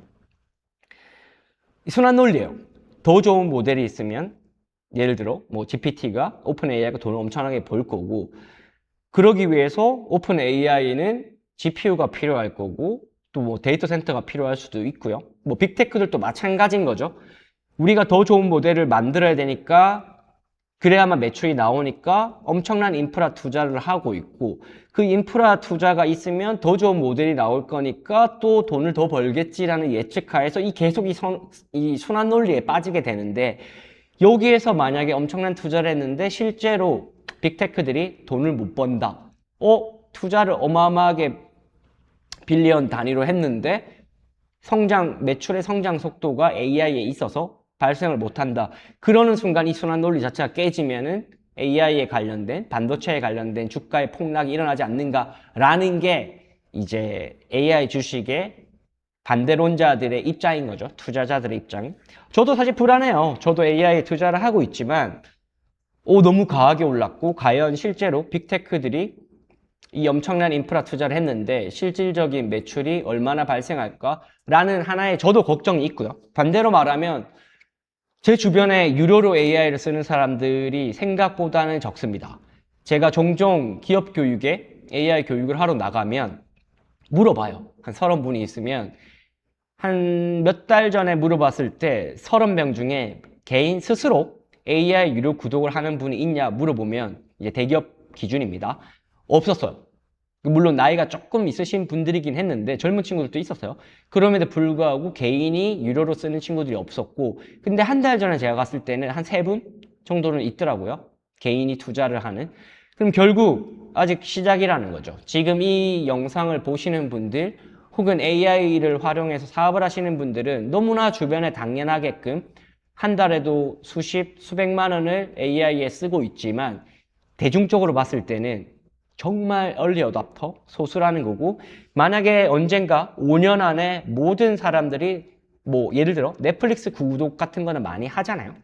이 순환 논리예요. 더 좋은 모델이 있으면 예를 들어 뭐 GPT가 오픈 AI가 돈을 엄청나게 벌 거고 그러기 위해서 오픈 AI는 GPU가 필요할 거고 또 뭐 데이터 센터가 필요할 수도 있고요. 뭐 빅테크들도 마찬가지인 거죠. 우리가 더 좋은 모델을 만들어야 되니까 그래야만 매출이 나오니까 엄청난 인프라 투자를 하고 있고 그 인프라 투자가 있으면 더 좋은 모델이 나올 거니까 또 돈을 더 벌겠지라는 예측하에서 계속 이 순환 논리에 빠지게 되는데 여기에서 만약에 엄청난 투자를 했는데 실제로 빅테크들이 돈을 못 번다. 투자를 어마어마하게 빌리언 단위로 했는데 매출의 성장 속도가 AI에 있어서 발생을 못한다. 그러는 순간 이 순환 논리 자체가 깨지면은 AI에 관련된 반도체에 관련된 주가의 폭락이 일어나지 않는가라는 게 이제 AI 주식의 반대론자들의 입장인 거죠. 투자자들의 입장. 저도 사실 불안해요. 저도 AI에 투자를 하고 있지만 너무 과하게 올랐고 과연 실제로 빅테크들이 이 엄청난 인프라 투자를 했는데 실질적인 매출이 얼마나 발생할까라는 하나의 저도 걱정이 있고요. 반대로 말하면 제 주변에 유료로 AI를 쓰는 사람들이 생각보다는 적습니다. 제가 종종 기업 교육에 AI 교육을 하러 나가면 물어봐요. 한 30분이 있으면 한 몇 달 전에 물어봤을 때 30명 중에 개인 스스로 AI 유료 구독을 하는 분이 있냐 물어보면 이제 대기업 기준입니다. 없었어요. 물론 나이가 조금 있으신 분들이긴 했는데 젊은 친구들도 있었어요. 그럼에도 불구하고 개인이 유료로 쓰는 친구들이 없었고, 근데 한 달 전에 제가 갔을 때는 한 3분 정도는 있더라고요. 개인이 투자를 하는. 그럼 결국 아직 시작이라는 거죠. 지금 이 영상을 보시는 분들 혹은 AI를 활용해서 사업을 하시는 분들은 너무나 주변에 당연하게끔 한 달에도 수십, 수백만 원을 AI에 쓰고 있지만 대중적으로 봤을 때는 정말 얼리 어답터 소수라는 거고, 만약에 언젠가 5년 안에 모든 사람들이 뭐 예를 들어 넷플릭스 구독 같은 거는 많이 하잖아요.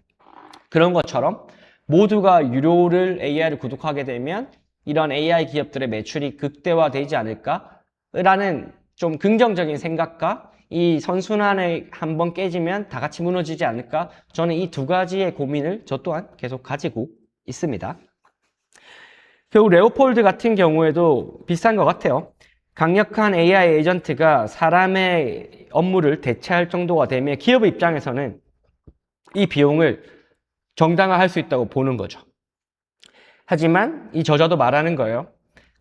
그런 것처럼 모두가 유료를 AI를 구독하게 되면 이런 AI 기업들의 매출이 극대화되지 않을까라는 좀 긍정적인 생각과 이 선순환이 한번 깨지면 다 같이 무너지지 않을까? 저는 이 두 가지의 고민을 저 또한 계속 가지고 있습니다. 결국 레오폴드 같은 경우에도 비슷한 것 같아요. 강력한 AI 에이전트가 사람의 업무를 대체할 정도가 되면 기업 입장에서는 이 비용을 정당화할 수 있다고 보는 거죠. 하지만 이 저자도 말하는 거예요.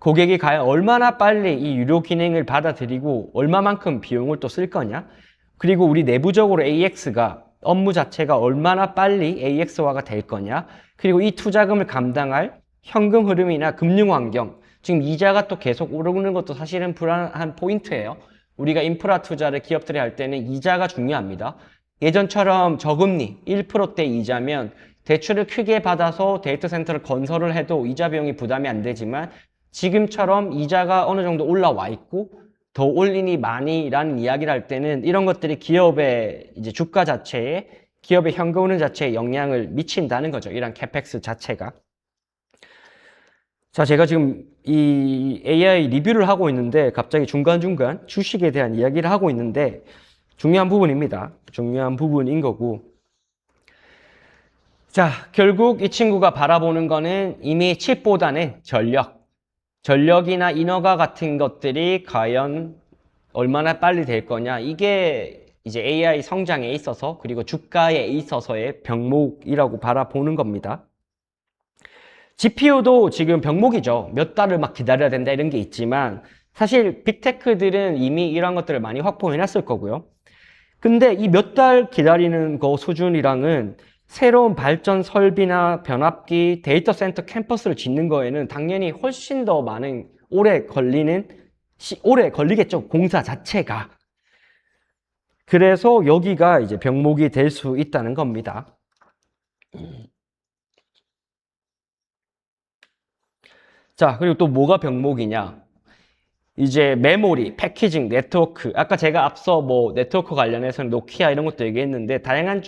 고객이 과연 얼마나 빨리 이 유료 기능을 받아들이고 얼마만큼 비용을 또 쓸 거냐? 그리고 우리 내부적으로 AX가 업무 자체가 얼마나 빨리 AX화가 될 거냐? 그리고 이 투자금을 감당할 현금 흐름이나 금융 환경, 지금 이자가 또 계속 오르는 것도 사실은 불안한 포인트예요. 우리가 인프라 투자를 기업들이 할 때는 이자가 중요합니다. 예전처럼 저금리 1%대 이자면 대출을 크게 받아서 데이터 센터를 건설을 해도 이자 비용이 부담이 안 되지만 지금처럼 이자가 어느 정도 올라와 있고 더 올리니 많이라는 이야기를 할 때는 이런 것들이 기업의 이제 주가 자체에, 기업의 현금 흐름 자체에 영향을 미친다는 거죠. 이런 캐펙스 자체가. 자, 제가 지금 이 AI 리뷰를 하고 있는데 갑자기 중간중간 주식에 대한 이야기를 하고 있는데 중요한 부분입니다. 중요한 부분인 거고. 자, 결국 이 친구가 바라보는 거는 이미 칩보다는 전력이나 인허가 같은 것들이 과연 얼마나 빨리 될 거냐. 이게 이제 AI 성장에 있어서 그리고 주가에 있어서의 병목이라고 바라보는 겁니다. GPU도 지금 병목이죠. 몇 달을 막 기다려야 된다 이런 게 있지만 사실 빅테크들은 이미 이런 것들을 많이 확보해놨을 거고요. 근데 이 몇 달 기다리는 거 수준이랑은 새로운 발전 설비나 변압기, 데이터 센터 캠퍼스를 짓는 거에는 당연히 훨씬 더 많은 오래 걸리겠죠. 공사 자체가. 그래서 여기가 이제 병목이 될 수 있다는 겁니다. 자, 그리고 또 뭐가 병목이냐? 이제 메모리, 패키징, 네트워크. 아까 제가 앞서 뭐 네트워크 관련해서는 노키아 이런 것도 얘기했는데 다양한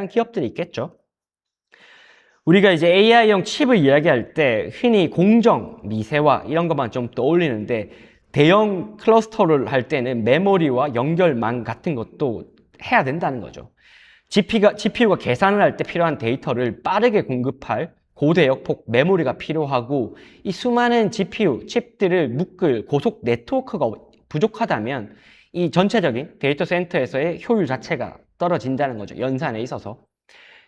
기업들이 있겠죠. 우리가 이제 AI형 칩을 이야기할 때 흔히 공정, 미세화 이런 것만 좀 떠올리는데 대형 클러스터를 할 때는 메모리와 연결망 같은 것도 해야 된다는 거죠. GPU가 계산을 할 때 필요한 데이터를 빠르게 공급할 고대역폭 메모리가 필요하고 이 수많은 GPU, 칩들을 묶을 고속 네트워크가 부족하다면 이 전체적인 데이터 센터에서의 효율 자체가 떨어진다는 거죠. 연산에 있어서.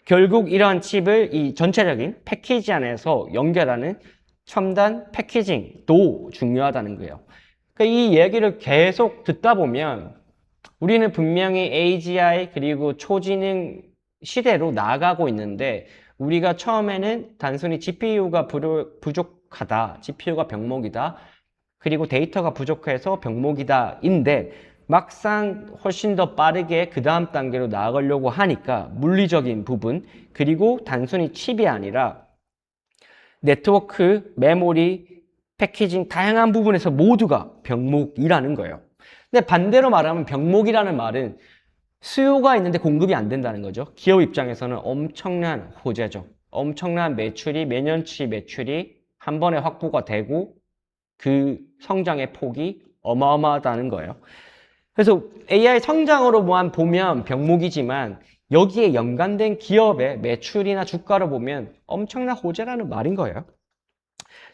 결국 이러한 칩을 이 전체적인 패키지 안에서 연결하는 첨단 패키징도 중요하다는 거예요. 그러니까 이 얘기를 계속 듣다 보면 우리는 분명히 AGI 그리고 초지능 시대로 나아가고 있는데 우리가 처음에는 단순히 GPU가 부족하다, GPU가 병목이다, 그리고 데이터가 부족해서 병목이다 인데 막상 훨씬 더 빠르게 그 다음 단계로 나아가려고 하니까 물리적인 부분 그리고 단순히 칩이 아니라 네트워크, 메모리, 패키징 다양한 부분에서 모두가 병목이라는 거예요. 근데 반대로 말하면 병목이라는 말은 수요가 있는데 공급이 안 된다는 거죠. 기업 입장에서는 엄청난 호재죠. 엄청난 매출이 매년치 매출이 한 번에 확보가 되고 그 성장의 폭이 어마어마하다는 거예요. 그래서 AI 성장으로만 보면 병목이지만 여기에 연관된 기업의 매출이나 주가를 보면 엄청난 호재라는 말인 거예요.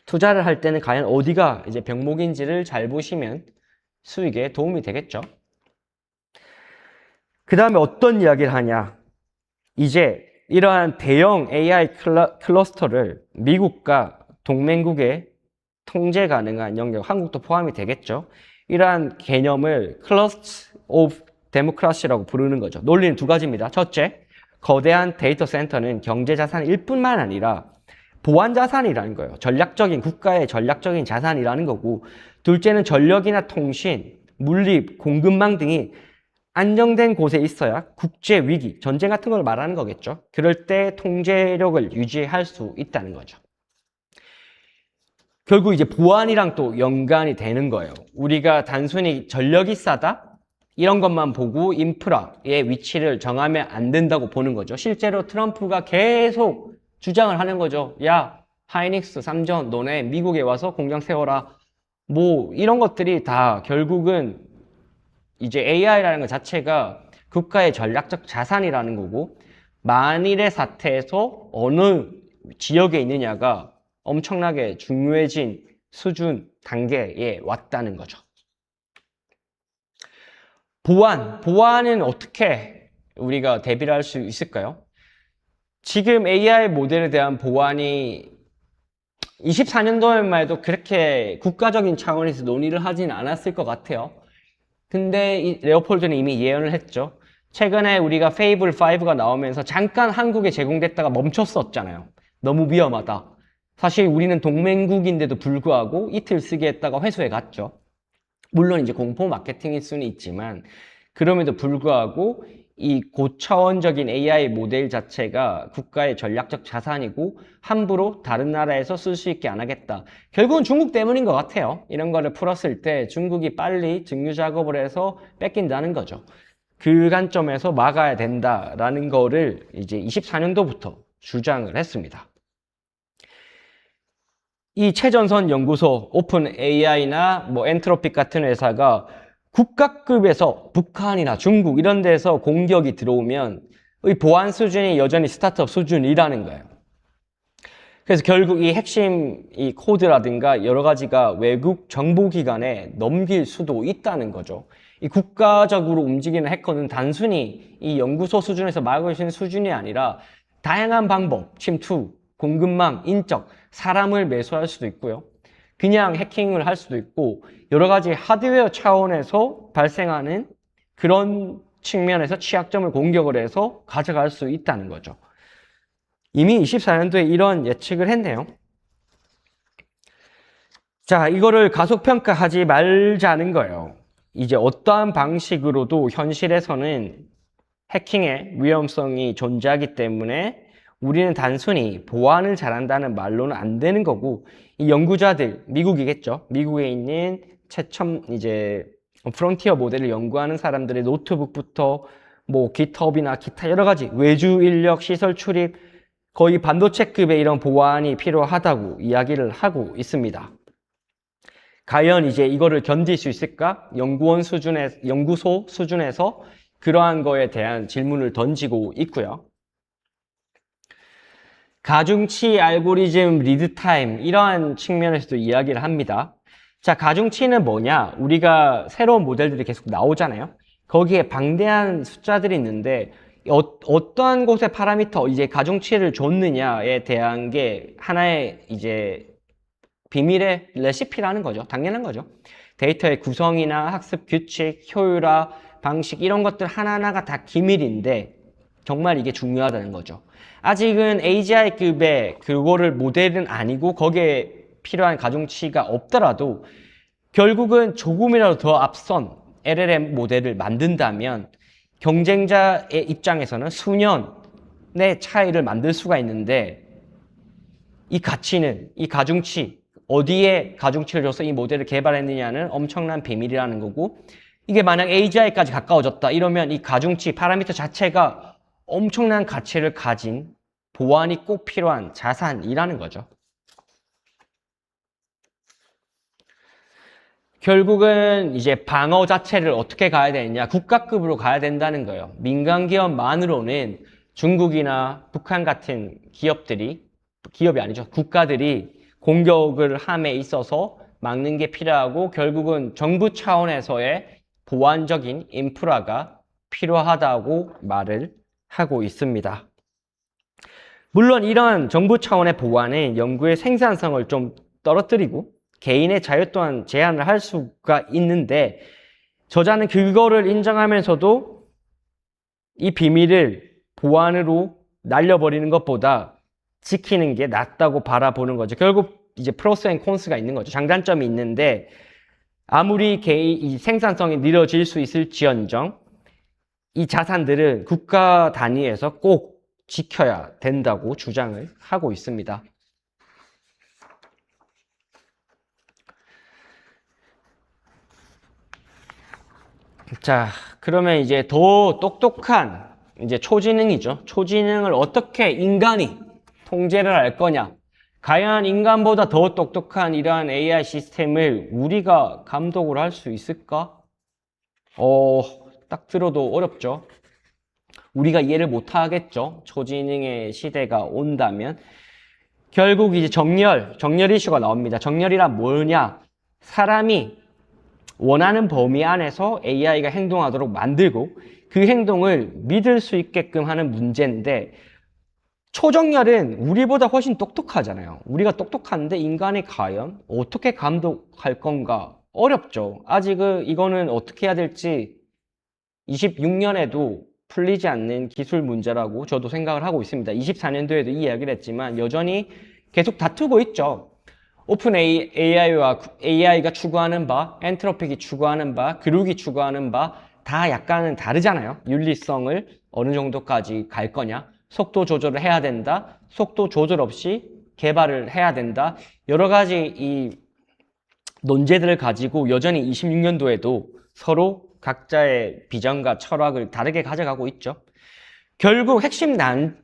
투자를 할 때는 과연 어디가 이제 병목인지를 잘 보시면 수익에 도움이 되겠죠. 그 다음에 어떤 이야기를 하냐. 이제 이러한 대형 AI 클러스터를 미국과 동맹국의 통제 가능한 영역, 한국도 포함이 되겠죠. 이러한 개념을 Cluster of Democracy라고 부르는 거죠. 논리는 두 가지입니다. 첫째, 거대한 데이터 센터는 경제 자산일 뿐만 아니라 보안 자산이라는 거예요. 국가의 전략적인 자산이라는 거고, 둘째는 전력이나 통신, 물리, 공급망 등이 안정된 곳에 있어야 국제 위기, 전쟁 같은 걸 말하는 거겠죠. 그럴 때 통제력을 유지할 수 있다는 거죠. 결국 이제 보안이랑 또 연관이 되는 거예요. 우리가 단순히 전력이 싸다? 이런 것만 보고 인프라의 위치를 정하면 안 된다고 보는 거죠. 실제로 트럼프가 계속 주장을 하는 거죠. 야, 하이닉스, 삼전, 너네 미국에 와서 공장 세워라. 뭐 이런 것들이 다 결국은 이제 AI라는 것 자체가 국가의 전략적 자산이라는 거고, 만일의 사태에서 어느 지역에 있느냐가 엄청나게 중요해진 수준, 단계에 왔다는 거죠. 보안은 어떻게 우리가 대비를 할 수 있을까요? 지금 AI 모델에 대한 보안이 24년도에만 해도 그렇게 국가적인 차원에서 논의를 하진 않았을 것 같아요. 근데 이 레오폴드는 이미 예언을 했죠. 최근에 우리가 페이블 5가 나오면서 잠깐 한국에 제공됐다가 멈췄었잖아요. 너무 위험하다. 사실 우리는 동맹국인데도 불구하고 이틀 쓰게 했다가 회수해 갔죠. 물론 이제 공포 마케팅일 수는 있지만, 그럼에도 불구하고 이 고차원적인 AI 모델 자체가 국가의 전략적 자산이고 함부로 다른 나라에서 쓸 수 있게 안 하겠다. 결국은 중국 때문인 것 같아요. 이런 거를 풀었을 때 중국이 빨리 증류 작업을 해서 뺏긴다는 거죠. 그 관점에서 막아야 된다라는 거를 이제 24년도부터 주장을 했습니다. 이 최전선 연구소, 오픈 AI나 뭐 엔트로픽 같은 회사가 국가급에서 북한이나 중국 이런 데서 공격이 들어오면 이 보안 수준이 여전히 스타트업 수준이라는 거예요. 그래서 결국 이 핵심 이 코드라든가 여러 가지가 외국 정보기관에 넘길 수도 있다는 거죠. 이 국가적으로 움직이는 해커는 단순히 이 연구소 수준에서 막을 수 있는 수준이 아니라 다양한 방법, 침투, 공급망, 인적, 사람을 매수할 수도 있고요. 그냥 해킹을 할 수도 있고 여러 가지 하드웨어 차원에서 발생하는 그런 측면에서 취약점을 공격을 해서 가져갈 수 있다는 거죠. 이미 24년도에 이런 예측을 했네요. 자, 이거를 가속평가하지 말자는 거예요. 이제 어떠한 방식으로도 현실에서는 해킹의 위험성이 존재하기 때문에 우리는 단순히 보안을 잘한다는 말로는 안 되는 거고, 이 연구자들, 미국이겠죠. 미국에 있는 최첨 이제 프론티어 모델을 연구하는 사람들의 노트북부터 뭐 깃허브나 기타 여러 가지 외주 인력 시설 출입, 거의 반도체급의 이런 보안이 필요하다고 이야기를 하고 있습니다. 과연 이제 이거를 견딜 수 있을까? 연구소 수준에서 그러한 거에 대한 질문을 던지고 있고요. 가중치 알고리즘 리드타임 이러한 측면에서도 이야기를 합니다. 자, 가중치는 뭐냐? 우리가 새로운 모델들이 계속 나오잖아요. 거기에 방대한 숫자들이 있는데 어떠한 곳에 파라미터 이제 가중치를 줬느냐에 대한 게 하나의 이제 비밀의 레시피라는 거죠. 당연한 거죠. 데이터의 구성이나 학습 규칙, 효율화, 방식 이런 것들 하나하나가 다 기밀인데 정말 이게 중요하다는 거죠. 아직은 AGI급의 그거를 모델은 아니고 거기에 필요한 가중치가 없더라도 결국은 조금이라도 더 앞선 LLM 모델을 만든다면 경쟁자의 입장에서는 수년의 차이를 만들 수가 있는데 이 가치는, 이 가중치, 어디에 가중치를 줘서 이 모델을 개발했느냐는 엄청난 비밀이라는 거고, 이게 만약 AGI까지 가까워졌다 이러면 이 가중치, 파라미터 자체가 엄청난 가치를 가진 보안이 꼭 필요한 자산이라는 거죠. 결국은 이제 방어 자체를 어떻게 가야 되느냐, 국가급으로 가야 된다는 거예요. 민간 기업만으로는 중국이나 북한 같은 기업이 아니죠. 국가들이 공격을 함에 있어서 막는 게 필요하고 결국은 정부 차원에서의 보안적인 인프라가 필요하다고 말을 하고 있습니다. 물론 이런 정부 차원의 보안은 연구의 생산성을 좀 떨어뜨리고 개인의 자유 또한 제한을 할 수가 있는데 저자는 그거를 인정하면서도 이 비밀을 보안으로 날려버리는 것보다 지키는 게 낫다고 바라보는 거죠. 결국 이제 프로스 앤 콘스가 있는 거죠. 장단점이 있는데 아무리 이 생산성이 느려질 수 있을지언정 이 자산들은 국가 단위에서 꼭 지켜야 된다고 주장을 하고 있습니다. 자, 그러면 이제 더 똑똑한 이제 초지능이죠. 초지능을 어떻게 인간이 통제를 할 거냐? 과연 인간보다 더 똑똑한 이러한 AI 시스템을 우리가 감독을 할 수 있을까? 딱 들어도 어렵죠. 우리가 이해를 못 하겠죠. 초지능의 시대가 온다면. 결국 이제 정렬 이슈가 나옵니다. 정렬이란 뭐냐? 사람이 원하는 범위 안에서 AI가 행동하도록 만들고 그 행동을 믿을 수 있게끔 하는 문제인데 초정렬은 우리보다 훨씬 똑똑하잖아요. 우리가 똑똑한데 인간이 과연 어떻게 감독할 건가? 어렵죠. 아직 이거는 어떻게 해야 될지 26년에도 풀리지 않는 기술 문제라고 저도 생각을 하고 있습니다. 24년도에도 이 이야기를 했지만 여전히 계속 다투고 있죠. 오픈 AI가 추구하는 바, 엔트로픽이 추구하는 바, 그룹이 추구하는 바 다 약간은 다르잖아요. 윤리성을 어느 정도까지 갈 거냐, 속도 조절을 해야 된다, 속도 조절 없이 개발을 해야 된다. 여러 가지 이 논제들을 가지고 여전히 26년도에도 서로 각자의 비전과 철학을 다르게 가져가고 있죠. 결국 핵심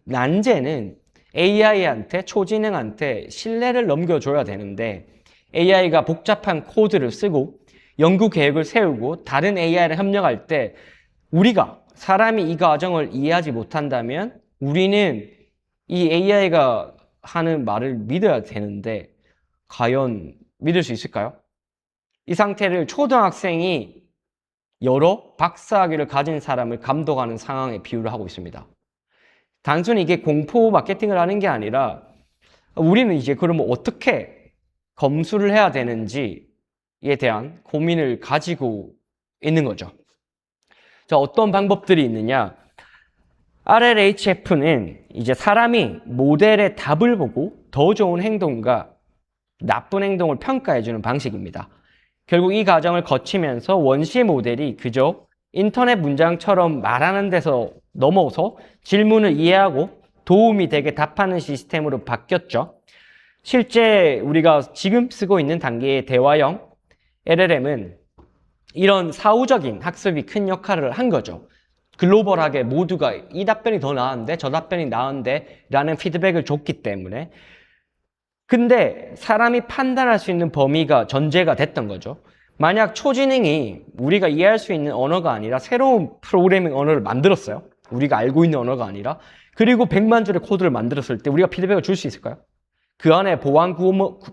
난제는 AI한테, 초지능한테 신뢰를 넘겨줘야 되는데 AI가 복잡한 코드를 쓰고 연구 계획을 세우고 다른 AI를 협력할 때 우리가 사람이 이 과정을 이해하지 못한다면 우리는 이 AI가 하는 말을 믿어야 되는데 과연 믿을 수 있을까요? 이 상태를 초등학생이 여러 박사학위를 가진 사람을 감독하는 상황에 비유를 하고 있습니다. 단순히 이게 공포 마케팅을 하는 게 아니라 우리는 이제 그러면 어떻게 검수를 해야 되는지에 대한 고민을 가지고 있는 거죠. 자, 어떤 방법들이 있느냐? RLHF는 이제 사람이 모델의 답을 보고 더 좋은 행동과 나쁜 행동을 평가해주는 방식입니다. 결국 이 과정을 거치면서 원시 모델이 그저 인터넷 문장처럼 말하는 데서 넘어서 질문을 이해하고 도움이 되게 답하는 시스템으로 바뀌었죠. 실제 우리가 지금 쓰고 있는 단계의 대화형 LLM은 이런 사후적인 학습이 큰 역할을 한 거죠. 글로벌하게 모두가 이 답변이 더 나은데 저 답변이 나은데 라는 피드백을 줬기 때문에 근데 사람이 판단할 수 있는 범위가 전제가 됐던 거죠. 만약 초지능이 우리가 이해할 수 있는 언어가 아니라 새로운 프로그래밍 언어를 만들었어요. 우리가 알고 있는 언어가 아니라 그리고 100만 줄의 코드를 만들었을 때 우리가 피드백을 줄 수 있을까요? 그 안에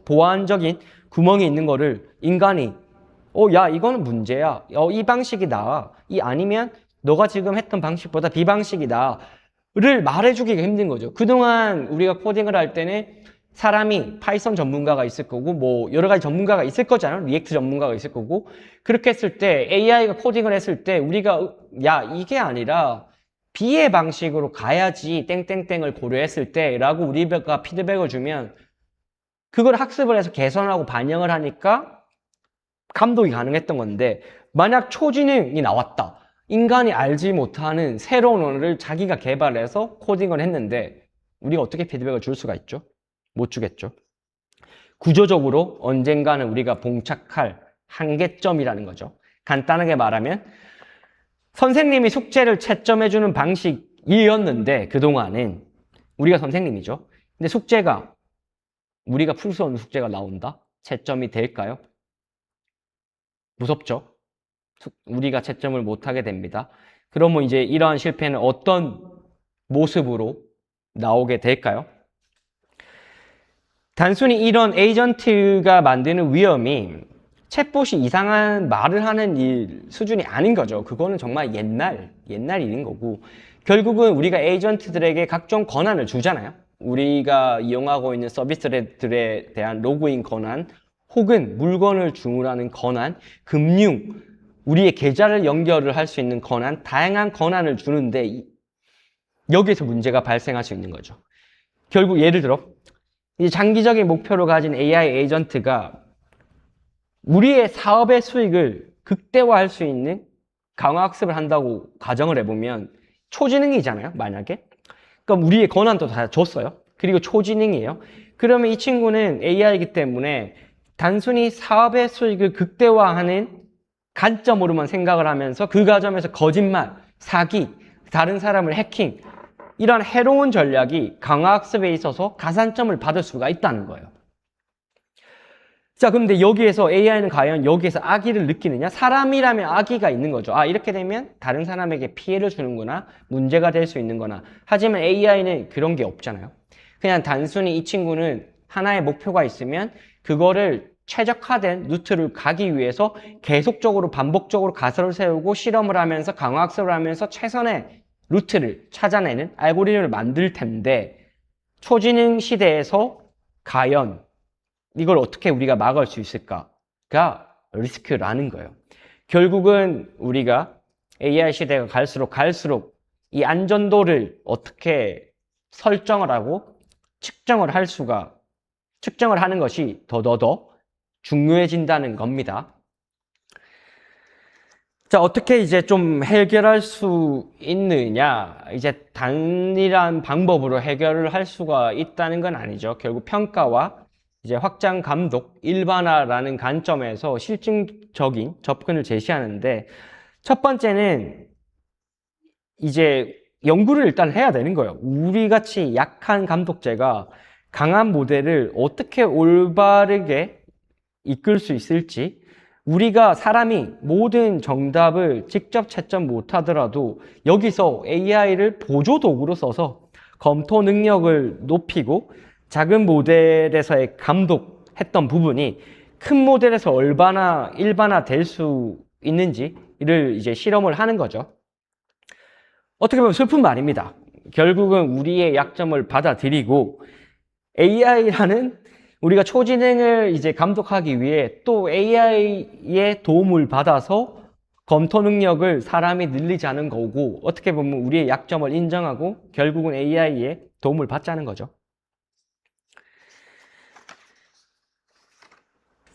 보안적인 구멍이 있는 거를 인간이 야 이거는 문제야. 이 방식이 나아. 이 아니면 너가 지금 했던 방식보다 B 방식이 나를 말해주기가 힘든 거죠. 그동안 우리가 코딩을 할 때는 사람이 파이썬 전문가가 있을 거고 뭐 여러 가지 전문가가 있을 거잖아요. 리액트 전문가가 있을 거고 그렇게 했을 때 AI가 코딩을 했을 때 우리가 야 이게 아니라 B의 방식으로 가야지 땡땡땡을 고려했을 때 라고 우리가 피드백을 주면 그걸 학습을 해서 개선하고 반영을 하니까 감독이 가능했던 건데 만약 초지능이 나왔다. 인간이 알지 못하는 새로운 언어를 자기가 개발해서 코딩을 했는데 우리가 어떻게 피드백을 줄 수가 있죠? 못 주겠죠. 구조적으로 언젠가는 우리가 봉착할 한계점이라는 거죠. 간단하게 말하면 선생님이 숙제를 채점해주는 방식이었는데 그동안은 우리가 선생님이죠. 근데 숙제가 우리가 풀 수 없는 숙제가 나온다? 채점이 될까요? 무섭죠. 우리가 채점을 못하게 됩니다. 그러면 이제 이러한 실패는 어떤 모습으로 나오게 될까요? 단순히 이런 에이전트가 만드는 위험이 챗봇이 이상한 말을 하는 일 수준이 아닌 거죠. 그거는 정말 옛날 일인 거고 결국은 우리가 에이전트들에게 각종 권한을 주잖아요. 우리가 이용하고 있는 서비스들에 대한 로그인 권한 혹은 물건을 주문하는 권한, 금융, 우리의 계좌를 연결을 할 수 있는 권한, 다양한 권한을 주는데 여기에서 문제가 발생할 수 있는 거죠. 결국 예를 들어 이제 장기적인 목표를 가진 AI 에이전트가 우리의 사업의 수익을 극대화할 수 있는 강화학습을 한다고 가정을 해보면 초지능이잖아요, 만약에. 그럼 우리의 권한도 다 줬어요. 그리고 초지능이에요. 그러면 이 친구는 AI이기 때문에 단순히 사업의 수익을 극대화하는 관점으로만 생각을 하면서 그 과정에서 거짓말, 사기, 다른 사람을 해킹, 이런 해로운 전략이 강화학습에 있어서 가산점을 받을 수가 있다는 거예요. 자, 그런데 여기에서 AI는 과연 여기에서 악의를 느끼느냐? 사람이라면 악의가 있는 거죠. 아, 이렇게 되면 다른 사람에게 피해를 주는구나, 문제가 될 수 있는 거나. 하지만 AI는 그런 게 없잖아요. 그냥 단순히 이 친구는 하나의 목표가 있으면 그거를 최적화된 루트를 가기 위해서 계속적으로 반복적으로 가설을 세우고 실험을 하면서 강화학습을 하면서 최선의 루트를 찾아내는 알고리즘을 만들 텐데, 초지능 시대에서 과연 이걸 어떻게 우리가 막을 수 있을까가 리스크라는 거예요. 결국은 우리가 AI 시대가 갈수록 이 안전도를 어떻게 설정을 하고 측정을 하는 것이 더 중요해진다는 겁니다. 자, 어떻게 이제 좀 해결할 수 있느냐? 이제 단일한 방법으로 해결을 할 수가 있다는 건 아니죠. 결국 평가와 이제 확장 감독, 일반화라는 관점에서 실증적인 접근을 제시하는데, 첫 번째는 이제 연구를 일단 해야 되는 거예요. 우리같이 약한 감독제가 강한 모델을 어떻게 올바르게 이끌 수 있을지, 우리가 사람이 모든 정답을 직접 채점 못하더라도 여기서 AI를 보조 도구로 써서 검토 능력을 높이고 작은 모델에서의 감독했던 부분이 큰 모델에서 얼마나 일반화 될 수 있는지를 이제 실험을 하는 거죠. 어떻게 보면 슬픈 말입니다. 결국은 우리의 약점을 받아들이고 AI라는 우리가 초지능을 이제 감독하기 위해 또 AI의 도움을 받아서 검토 능력을 사람이 늘리자는 거고, 어떻게 보면 우리의 약점을 인정하고 결국은 AI의 도움을 받자는 거죠.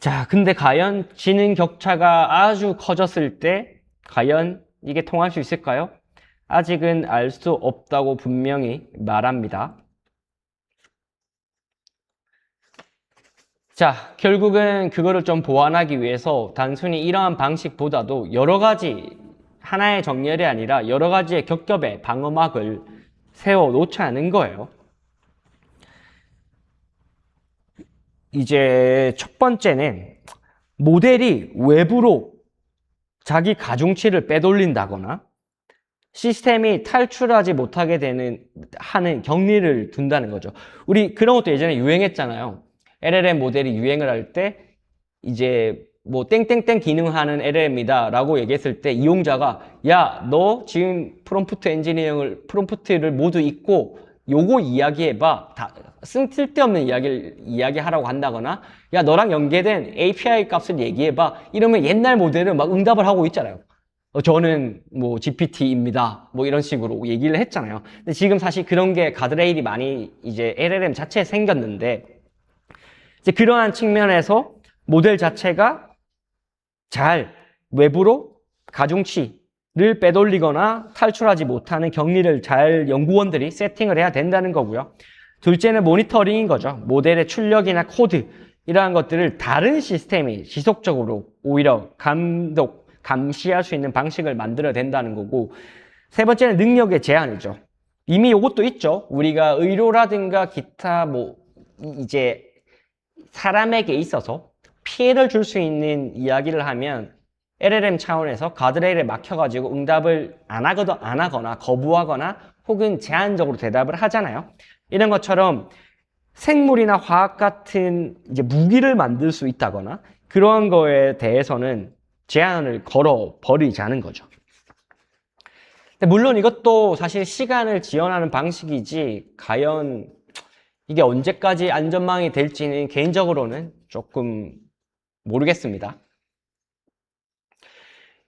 자, 근데 과연 지능 격차가 아주 커졌을 때 과연 이게 통할 수 있을까요? 아직은 알 수 없다고 분명히 말합니다. 자, 결국은 그거를 좀 보완하기 위해서 단순히 이러한 방식보다도 여러 가지, 하나의 정렬이 아니라 여러 가지의 겹겹의 방어막을 세워 놓자는 거예요. 이제 첫 번째는 모델이 외부로 자기 가중치를 빼돌린다거나 시스템이 탈출하지 못하게 하는 격리를 둔다는 거죠. 우리 그런 것도 예전에 유행했잖아요. LLM 모델이 유행을 할 때 이제 뭐 땡땡땡 기능하는 LLM이다 라고 얘기했을 때 이용자가 야, 너 지금 프롬프트를 모두 읽고 요거 이야기해봐. 다 쓸데없는 이야기를 이야기하라고 한다거나, 야, 너랑 연계된 API 값을 얘기해봐. 이러면 옛날 모델은 막 응답을 하고 있잖아요. 저는 뭐 GPT입니다. 뭐 이런 식으로 얘기를 했잖아요. 근데 지금 사실 그런 게 가드레일이 많이 이제 LLM 자체에 생겼는데, 이제 그러한 측면에서 모델 자체가 잘 외부로 가중치를 빼돌리거나 탈출하지 못하는 격리를 잘 연구원들이 세팅을 해야 된다는 거고요. 둘째는 모니터링인 거죠. 모델의 출력이나 코드, 이러한 것들을 다른 시스템이 지속적으로 오히려 감시할 수 있는 방식을 만들어야 된다는 거고, 세 번째는 능력의 제한이죠. 이미 이것도 있죠. 우리가 의료라든가 기타 뭐 이제 사람에게 있어서 피해를 줄 수 있는 이야기를 하면 LLM 차원에서 가드레일에 막혀가지고 응답을 안 하거나 거부하거나 혹은 제한적으로 대답을 하잖아요. 이런 것처럼 생물이나 화학 같은 이제 무기를 만들 수 있다거나 그런 거에 대해서는 제한을 걸어 버리자는 거죠. 근데 물론 이것도 사실 시간을 지연하는 방식이지 과연 이게 언제까지 안전망이 될지는 개인적으로는 조금 모르겠습니다.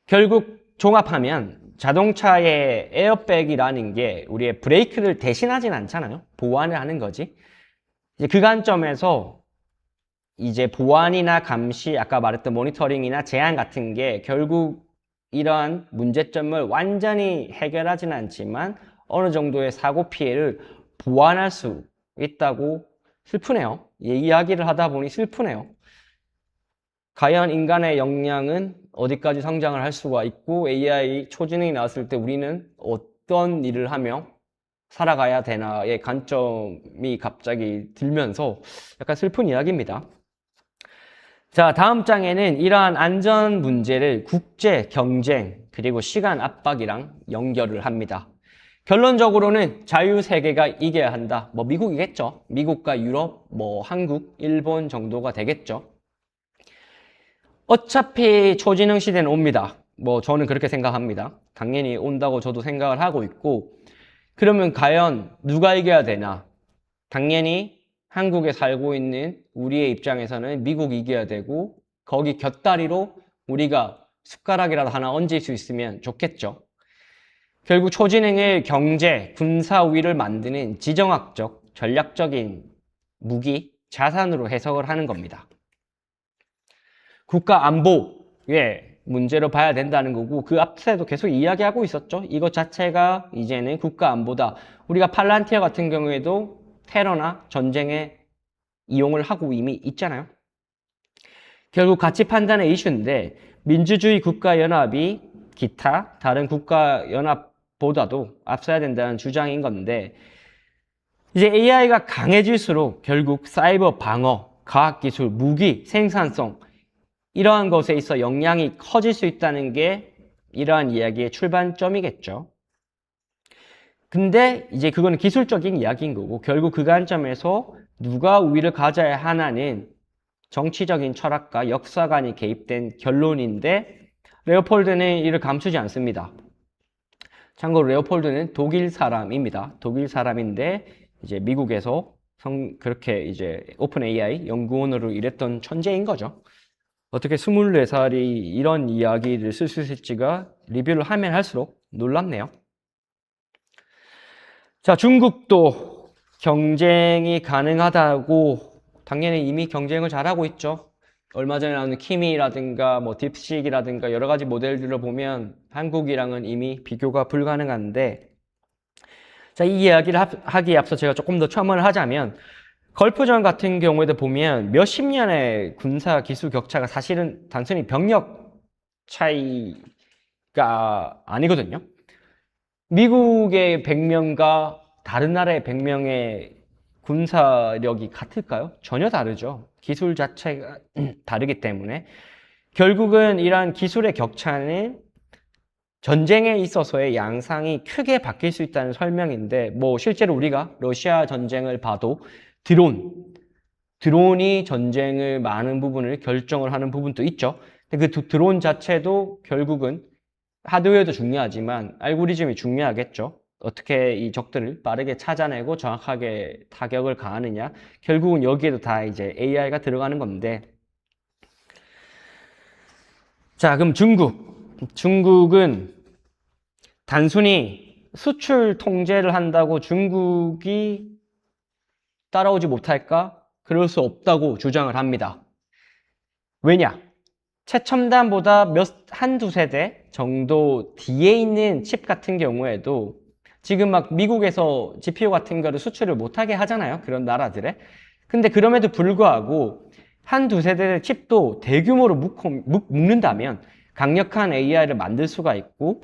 결국 종합하면 자동차의 에어백이라는 게 우리의 브레이크를 대신하진 않잖아요. 보완을 하는 거지. 이제 그 관점에서 이제 보완이나 감시, 아까 말했던 모니터링이나 제한 같은 게 결국 이러한 문제점을 완전히 해결하지는 않지만 어느 정도의 사고 피해를 보완할 수 있다고 슬프네요. 이야기를 하다 보니 슬프네요. 과연 인간의 역량은 어디까지 성장을 할 수가 있고 AI 초지능이 나왔을 때 우리는 어떤 일을 하며 살아가야 되나의 관점이 갑자기 들면서 약간 슬픈 이야기입니다. 자, 다음 장에는 이러한 안전 문제를 국제 경쟁 그리고 시간 압박이랑 연결을 합니다. 결론적으로는 자유세계가 이겨야 한다. 뭐 미국이겠죠. 미국과 유럽, 뭐 한국, 일본 정도가 되겠죠. 어차피 초지능 시대는 옵니다. 뭐 저는 그렇게 생각합니다. 당연히 온다고 저도 생각을 하고 있고, 그러면 과연 누가 이겨야 되나? 당연히 한국에 살고 있는 우리의 입장에서는 미국이 이겨야 되고, 거기 곁다리로 우리가 숟가락이라도 하나 얹을 수 있으면 좋겠죠. 결국 초지능의 경제, 군사 우위를 만드는 지정학적, 전략적인 무기, 자산으로 해석을 하는 겁니다. 국가 안보의 문제로 봐야 된다는 거고, 그 앞서도 계속 이야기하고 있었죠. 이것 자체가 이제는 국가 안보다. 우리가 팔란티어 같은 경우에도 테러나 전쟁에 이용을 하고 이미 있잖아요. 결국 가치 판단의 이슈인데, 민주주의 국가연합이 기타 다른 국가연합보다도 앞서야 된다는 주장인 건데, 이제 AI가 강해질수록 결국 사이버 방어, 과학기술, 무기, 생산성 이러한 것에 있어 역량이 커질 수 있다는 게 이러한 이야기의 출발점이겠죠. 근데 이제 그거는 기술적인 이야기인 거고 결국 그 관점에서 누가 우위를 가져야 하나는 정치적인 철학과 역사관이 개입된 결론인데 레오폴드는 이를 감추지 않습니다. 참고로 레오폴드는 독일 사람입니다. 독일 사람인데 이제 미국에서 그렇게 이제 오픈 AI 연구원으로 일했던 천재인 거죠. 어떻게 24살이 이런 이야기를 쓸 수 있을지가 리뷰를 하면 할수록 놀랍네요. 자, 중국도 경쟁이 가능하다고 당연히 이미 경쟁을 잘하고 있죠. 얼마 전에 나온 키미라든가 뭐 딥식이라든가 여러 가지 모델들을 보면 한국이랑은 이미 비교가 불가능한데 자, 이 이야기를 하기에 앞서 제가 조금 더 첨언을 하자면 걸프전 같은 경우에도 보면 몇십 년의 군사 기술 격차가 사실은 단순히 병력 차이가 아니거든요. 미국의 100명과 다른 나라의 100명의 군사력이 같을까요? 전혀 다르죠. 기술 자체가 다르기 때문에 결국은 이러한 기술의 격차는 전쟁에 있어서의 양상이 크게 바뀔 수 있다는 설명인데 뭐 실제로 우리가 러시아 전쟁을 봐도 드론이 전쟁을 많은 부분을 결정을 하는 부분도 있죠. 근데 그 드론 자체도 결국은 하드웨어도 중요하지만 알고리즘이 중요하겠죠. 어떻게 이 적들을 빠르게 찾아내고 정확하게 타격을 가하느냐. 결국은 여기에도 다 이제 AI가 들어가는 건데. 자, 그럼 중국은 단순히 수출 통제를 한다고 중국이 따라오지 못할까? 그럴 수 없다고 주장을 합니다. 왜냐? 최첨단보다 한두 세대 정도 뒤에 있는 칩 같은 경우에도 지금 막 미국에서 GPU 같은 거를 수출을 못하게 하잖아요. 그런 나라들에. 근데 그럼에도 불구하고 한두 세대의 칩도 대규모로 묶는다면 강력한 AI를 만들 수가 있고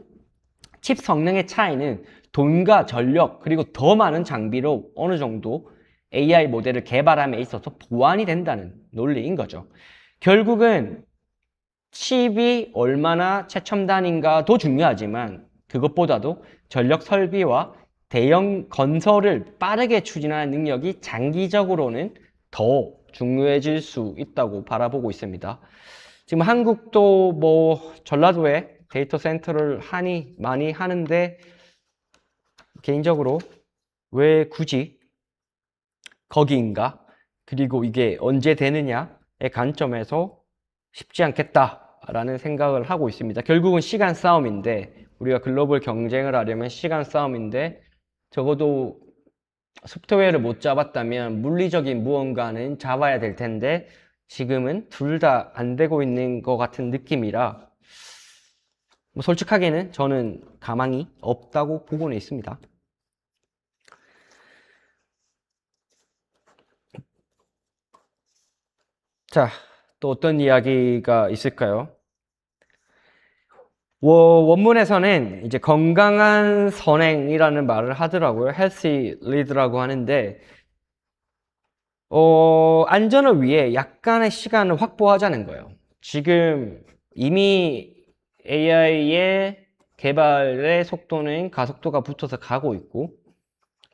칩 성능의 차이는 돈과 전력 그리고 더 많은 장비로 어느 정도 AI 모델을 개발함에 있어서 보완이 된다는 논리인 거죠. 결국은 칩이 얼마나 최첨단인가도 중요하지만 그것보다도 전력 설비와 대형 건설을 빠르게 추진하는 능력이 장기적으로는 더 중요해질 수 있다고 바라보고 있습니다. 지금 한국도 뭐 전라도에 데이터 센터를 많이 하는데 개인적으로 왜 굳이 거기인가? 그리고 이게 언제 되느냐의 관점에서 쉽지 않겠다라는 생각을 하고 있습니다. 결국은 시간 싸움인데, 우리가 글로벌 경쟁을 하려면 시간 싸움인데, 적어도 소프트웨어를 못 잡았다면 물리적인 무언가는 잡아야 될 텐데, 지금은 둘 다 안 되고 있는 것 같은 느낌이라, 뭐 솔직하게는 저는 가망이 없다고 보고는 있습니다. 자, 또 어떤 이야기가 있을까요? 원문에서는 이제 건강한 선행이라는 말을 하더라고요. healthy lead라고 하는데, 안전을 위해 약간의 시간을 확보하자는 거예요. 지금 이미 AI의 개발의 속도는 가속도가 붙어서 가고 있고,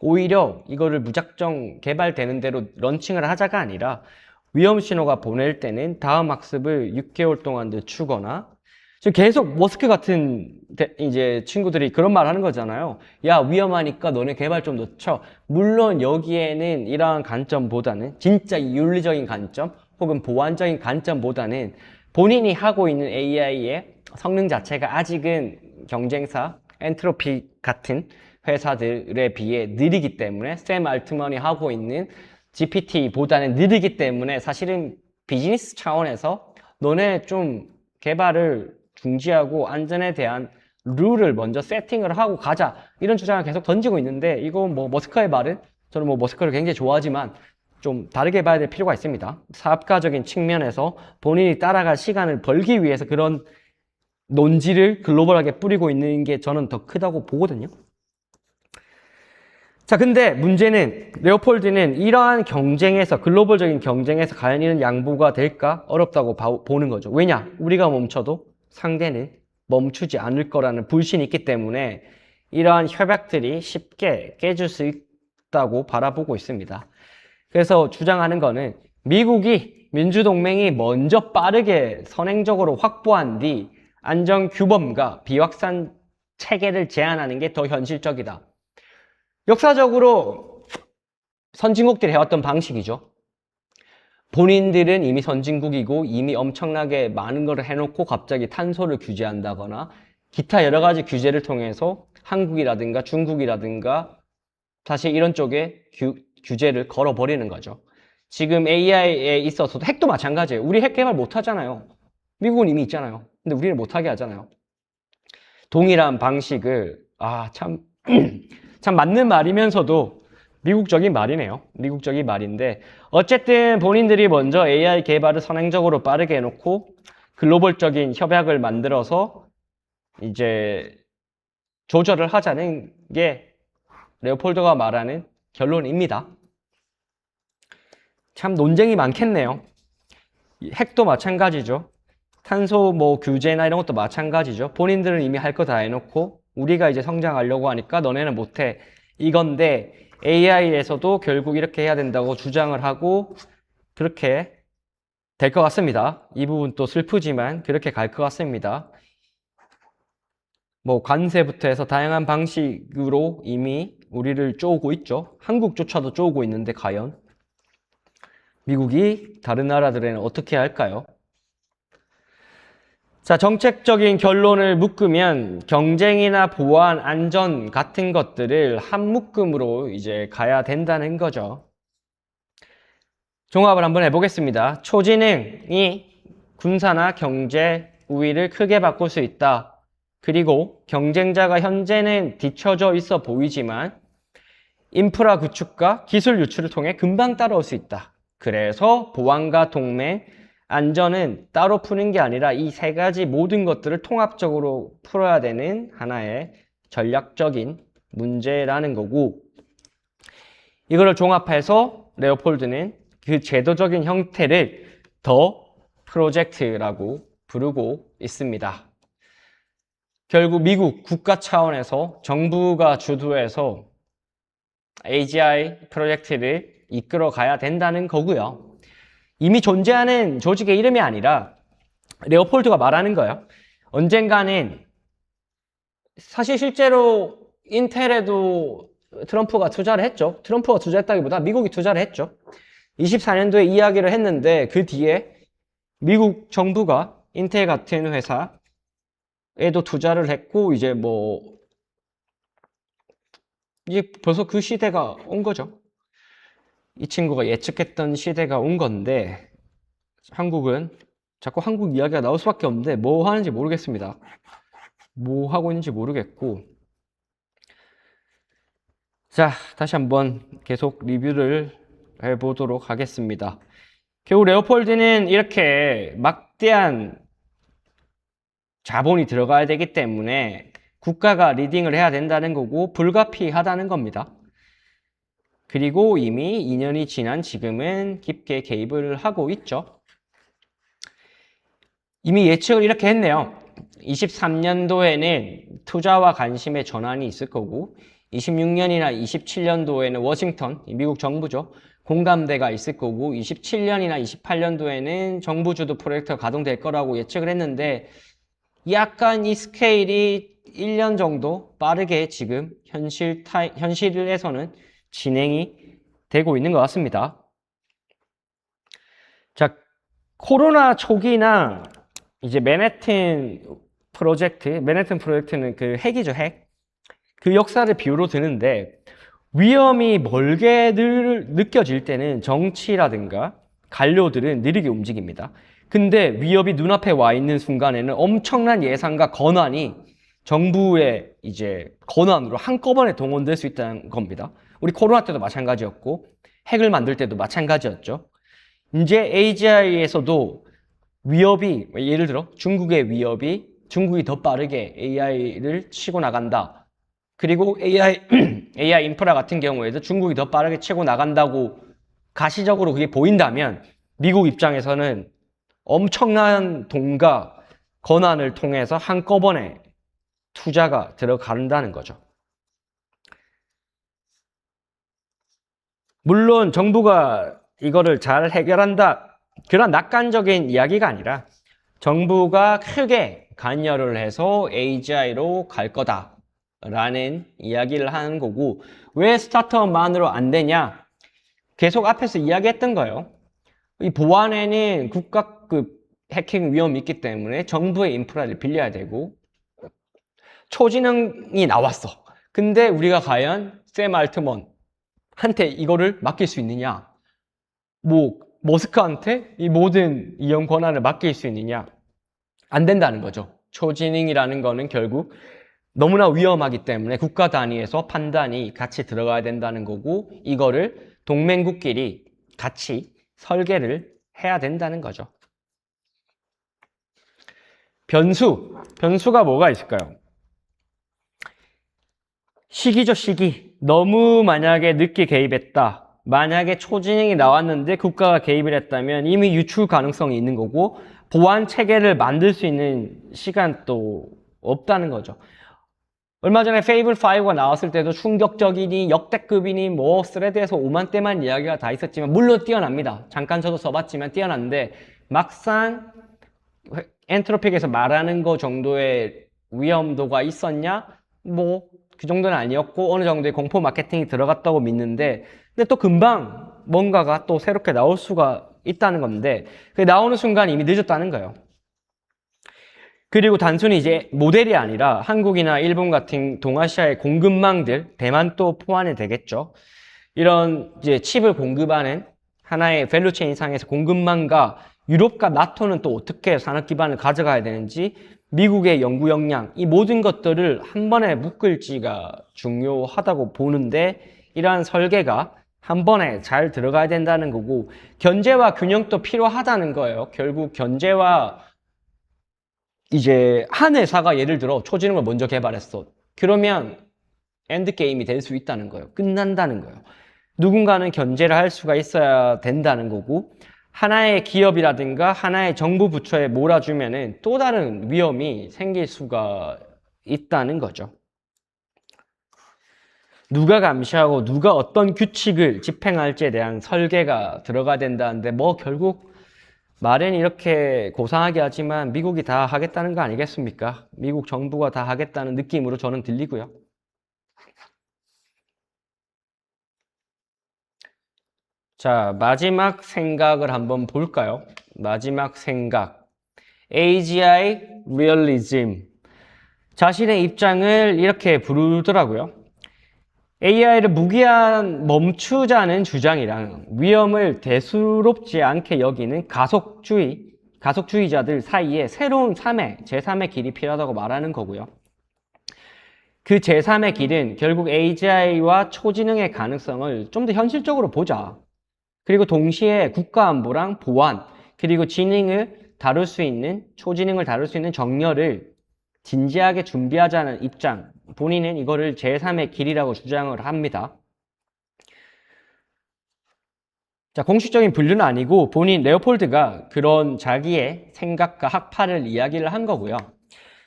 오히려 이거를 무작정 개발되는 대로 런칭을 하자가 아니라 위험 신호가 보낼 때는 다음 학습을 6개월 동안 늦추거나, 지금 계속 머스크 같은 이제 친구들이 그런 말 하는 거잖아요. 야, 위험하니까 너네 개발 좀 늦춰. 물론 여기에는 이러한 관점보다는 진짜 윤리적인 관점 혹은 보안적인 관점보다는 본인이 하고 있는 AI의 성능 자체가 아직은 경쟁사 엔트로피 같은 회사들에 비해 느리기 때문에, 샘 알트먼이 하고 있는 GPT보다는 느리기 때문에 사실은 비즈니스 차원에서 너네 좀 개발을 중지하고 안전에 대한 룰을 먼저 세팅을 하고 가자, 이런 주장을 계속 던지고 있는데, 이거 뭐 머스크의 말은, 저는 뭐 머스크를 굉장히 좋아하지만 좀 다르게 봐야 될 필요가 있습니다. 사업가적인 측면에서 본인이 따라갈 시간을 벌기 위해서 그런 논지를 글로벌하게 뿌리고 있는 게 저는 더 크다고 보거든요. 자, 근데 문제는 레오폴드는 이러한 경쟁에서, 글로벌적인 경쟁에서 과연 이런 양보가 될까? 어렵다고 보는 거죠. 왜냐? 우리가 멈춰도 상대는 멈추지 않을 거라는 불신이 있기 때문에 이러한 협약들이 쉽게 깨질 수 있다고 바라보고 있습니다. 그래서 주장하는 거는 미국이, 민주동맹이 먼저 빠르게 선행적으로 확보한 뒤 안전규범과 비확산 체계를 제안하는 게 더 현실적이다. 역사적으로 선진국들이 해왔던 방식이죠. 본인들은 이미 선진국이고 이미 엄청나게 많은 걸 해놓고 갑자기 탄소를 규제한다거나 기타 여러 가지 규제를 통해서 한국이라든가 중국이라든가 사실 이런 쪽에 규제를 걸어버리는 거죠. 지금 AI에 있어서도 핵도 마찬가지예요. 우리 핵 개발 못 하잖아요. 미국은 이미 있잖아요. 근데 우리는 못하게 하잖아요. 동일한 방식을, 참 맞는 말이면서도 미국적인 말이네요. 미국적인 말인데, 어쨌든 본인들이 먼저 AI 개발을 선행적으로 빠르게 해놓고 글로벌적인 협약을 만들어서 이제 조절을 하자는 게 레오폴드가 말하는 결론입니다. 참 논쟁이 많겠네요. 핵도 마찬가지죠. 탄소 뭐 규제나 이런 것도 마찬가지죠. 본인들은 이미 할 거 다 해놓고 우리가 이제 성장하려고 하니까 너네는 못해, 이건데 AI에서도 결국 이렇게 해야 된다고 주장을 하고 그렇게 될 것 같습니다. 이 부분 또 슬프지만 그렇게 갈 것 같습니다. 뭐 관세부터 해서 다양한 방식으로 이미 우리를 쪼고 있죠. 한국조차도 쪼고 있는데 과연 미국이 다른 나라들에는 어떻게 할까요? 자, 정책적인 결론을 묶으면 경쟁이나 보안, 안전 같은 것들을 한 묶음으로 이제 가야 된다는 거죠. 종합을 한번 해보겠습니다. 초지능이 군사나 경제 우위를 크게 바꿀 수 있다. 그리고 경쟁자가 현재는 뒤처져 있어 보이지만 인프라 구축과 기술 유출을 통해 금방 따라올 수 있다. 그래서 보안과 동맹, 안전은 따로 푸는 게 아니라 이 세 가지 모든 것들을 통합적으로 풀어야 되는 하나의 전략적인 문제라는 거고, 이거를 종합해서 레오폴드는 그 제도적인 형태를 더 프로젝트라고 부르고 있습니다. 결국 미국 국가 차원에서 정부가 주도해서 AGI 프로젝트를 이끌어 가야 된다는 거고요. 이미 존재하는 조직의 이름이 아니라 레오폴드가 말하는 거예요. 언젠가는, 사실 실제로 인텔에도 트럼프가 투자를 했죠. 트럼프가 투자했다기보다 미국이 투자를 했죠. 24년도에 이야기를 했는데 그 뒤에 미국 정부가 인텔 같은 회사에도 투자를 했고, 이제 이제 벌써 그 시대가 온 거죠. 이 친구가 예측했던 시대가 온 건데, 한국은 자꾸 한국 이야기가 나올 수밖에 없는데, 뭐 하는지 모르겠습니다. 뭐 하고 있는지 모르겠고. 자, 다시 한번 계속 리뷰를 해보도록 하겠습니다. 결국 레오폴드는 이렇게 막대한 자본이 들어가야 되기 때문에 국가가 리딩을 해야 된다는 거고 불가피하다는 겁니다. 그리고 이미 2년이 지난 지금은 깊게 개입을 하고 있죠. 이미 예측을 이렇게 했네요. 23년도에는 투자와 관심의 전환이 있을 거고 26년이나 27년도에는 워싱턴, 미국 정부죠. 공감대가 있을 거고 27년이나 28년도에는 정부 주도 프로젝트가 가동될 거라고 예측을 했는데 약간 이 스케일이 1년 정도 빠르게 지금 현실에서는 진행이 되고 있는 것 같습니다. 자, 코로나 초기나 이제 맨해튼 프로젝트는 그 핵이죠, 핵. 그 역사를 비유로 드는데 위험이 멀게 느껴질 때는 정치라든가 관료들은 느리게 움직입니다. 근데 위협이 눈앞에 와 있는 순간에는 엄청난 예산과 권한이 정부의 이제 권한으로 한꺼번에 동원될 수 있다는 겁니다. 우리 코로나 때도 마찬가지였고 핵을 만들 때도 마찬가지였죠. 이제 AGI에서도 위협이 예를 들어 중국의 위협이 중국이 더 빠르게 AI를 치고 나간다. 그리고 AI 인프라 같은 경우에도 중국이 더 빠르게 치고 나간다고 가시적으로 그게 보인다면 미국 입장에서는 엄청난 돈과 권한을 통해서 한꺼번에 투자가 들어간다는 거죠. 물론 정부가 이거를 잘 해결한다. 그런 낙관적인 이야기가 아니라 정부가 크게 관여를 해서 AGI로 갈 거다라는 이야기를 하는 거고 왜 스타트업만으로 안 되냐? 계속 앞에서 이야기했던 거예요. 이 보안에는 국가급 해킹 위험이 있기 때문에 정부의 인프라를 빌려야 되고 초지능이 나왔어. 근데 우리가 과연 샘 알트먼한테 이거를 맡길 수 있느냐? 머스크한테 이 모든 이용 권한을 맡길 수 있느냐? 안 된다는 거죠. 초지능이라는 거는 결국 너무나 위험하기 때문에 국가 단위에서 판단이 같이 들어가야 된다는 거고 이거를 동맹국끼리 같이 설계를 해야 된다는 거죠. 변수가 뭐가 있을까요? 시기죠, 시기. 너무 만약에 늦게 개입했다. 만약에 초진행이 나왔는데 국가가 개입을 했다면 이미 유출 가능성이 있는 거고 보안 체계를 만들 수 있는 시간도 없다는 거죠. 얼마 전에 페이블5가 나왔을 때도 충격적이니 역대급이니 스레드에서 5만 대만 이야기가 다 있었지만 물론 뛰어납니다. 잠깐 저도 써봤지만 뛰어난데 막상 엔트로픽에서 말하는 거 정도의 위험도가 있었냐? 그 정도는 아니었고 어느 정도의 공포 마케팅이 들어갔다고 믿는데 근데 또 금방 뭔가가 또 새롭게 나올 수가 있다는 건데 그게 나오는 순간 이미 늦었다는 거예요. 그리고 단순히 이제 모델이 아니라 한국이나 일본 같은 동아시아의 공급망들, 대만도 포함이 되겠죠. 이런 이제 칩을 공급하는 하나의 밸류체인 상에서 공급망과 유럽과 나토는 또 어떻게 산업 기반을 가져가야 되는지 미국의 연구 역량, 이 모든 것들을 한 번에 묶을지가 중요하다고 보는데 이러한 설계가 한 번에 잘 들어가야 된다는 거고 견제와 균형도 필요하다는 거예요. 결국 견제와 이제 한 회사가 예를 들어 초지능을 먼저 개발했어. 그러면 엔드게임이 될 수 있다는 거예요. 끝난다는 거예요. 누군가는 견제를 할 수가 있어야 된다는 거고 하나의 기업이라든가 하나의 정부 부처에 몰아주면은 또 다른 위험이 생길 수가 있다는 거죠. 누가 감시하고 누가 어떤 규칙을 집행할지에 대한 설계가 들어가야 된다는데 결국 말은 이렇게 고상하게 하지만 미국이 다 하겠다는 거 아니겠습니까? 미국 정부가 다 하겠다는 느낌으로 저는 들리고요. 자, 마지막 생각을 한번 볼까요? 마지막 생각. AGI 리얼리즘. 자신의 입장을 이렇게 부르더라고요. AI를 무기한 멈추자는 주장이랑 위험을 대수롭지 않게 여기는 가속주의자들 사이에 새로운 제3의 길이 필요하다고 말하는 거고요. 그 제3의 길은 결국 AGI와 초지능의 가능성을 좀 더 현실적으로 보자. 그리고 동시에 국가안보랑 보안, 그리고 초지능을 다룰 수 있는 정렬을 진지하게 준비하자는 입장. 본인은 이거를 제3의 길이라고 주장을 합니다. 자, 공식적인 분류는 아니고 본인 레오폴드가 그런 자기의 생각과 학파를 이야기를 한 거고요.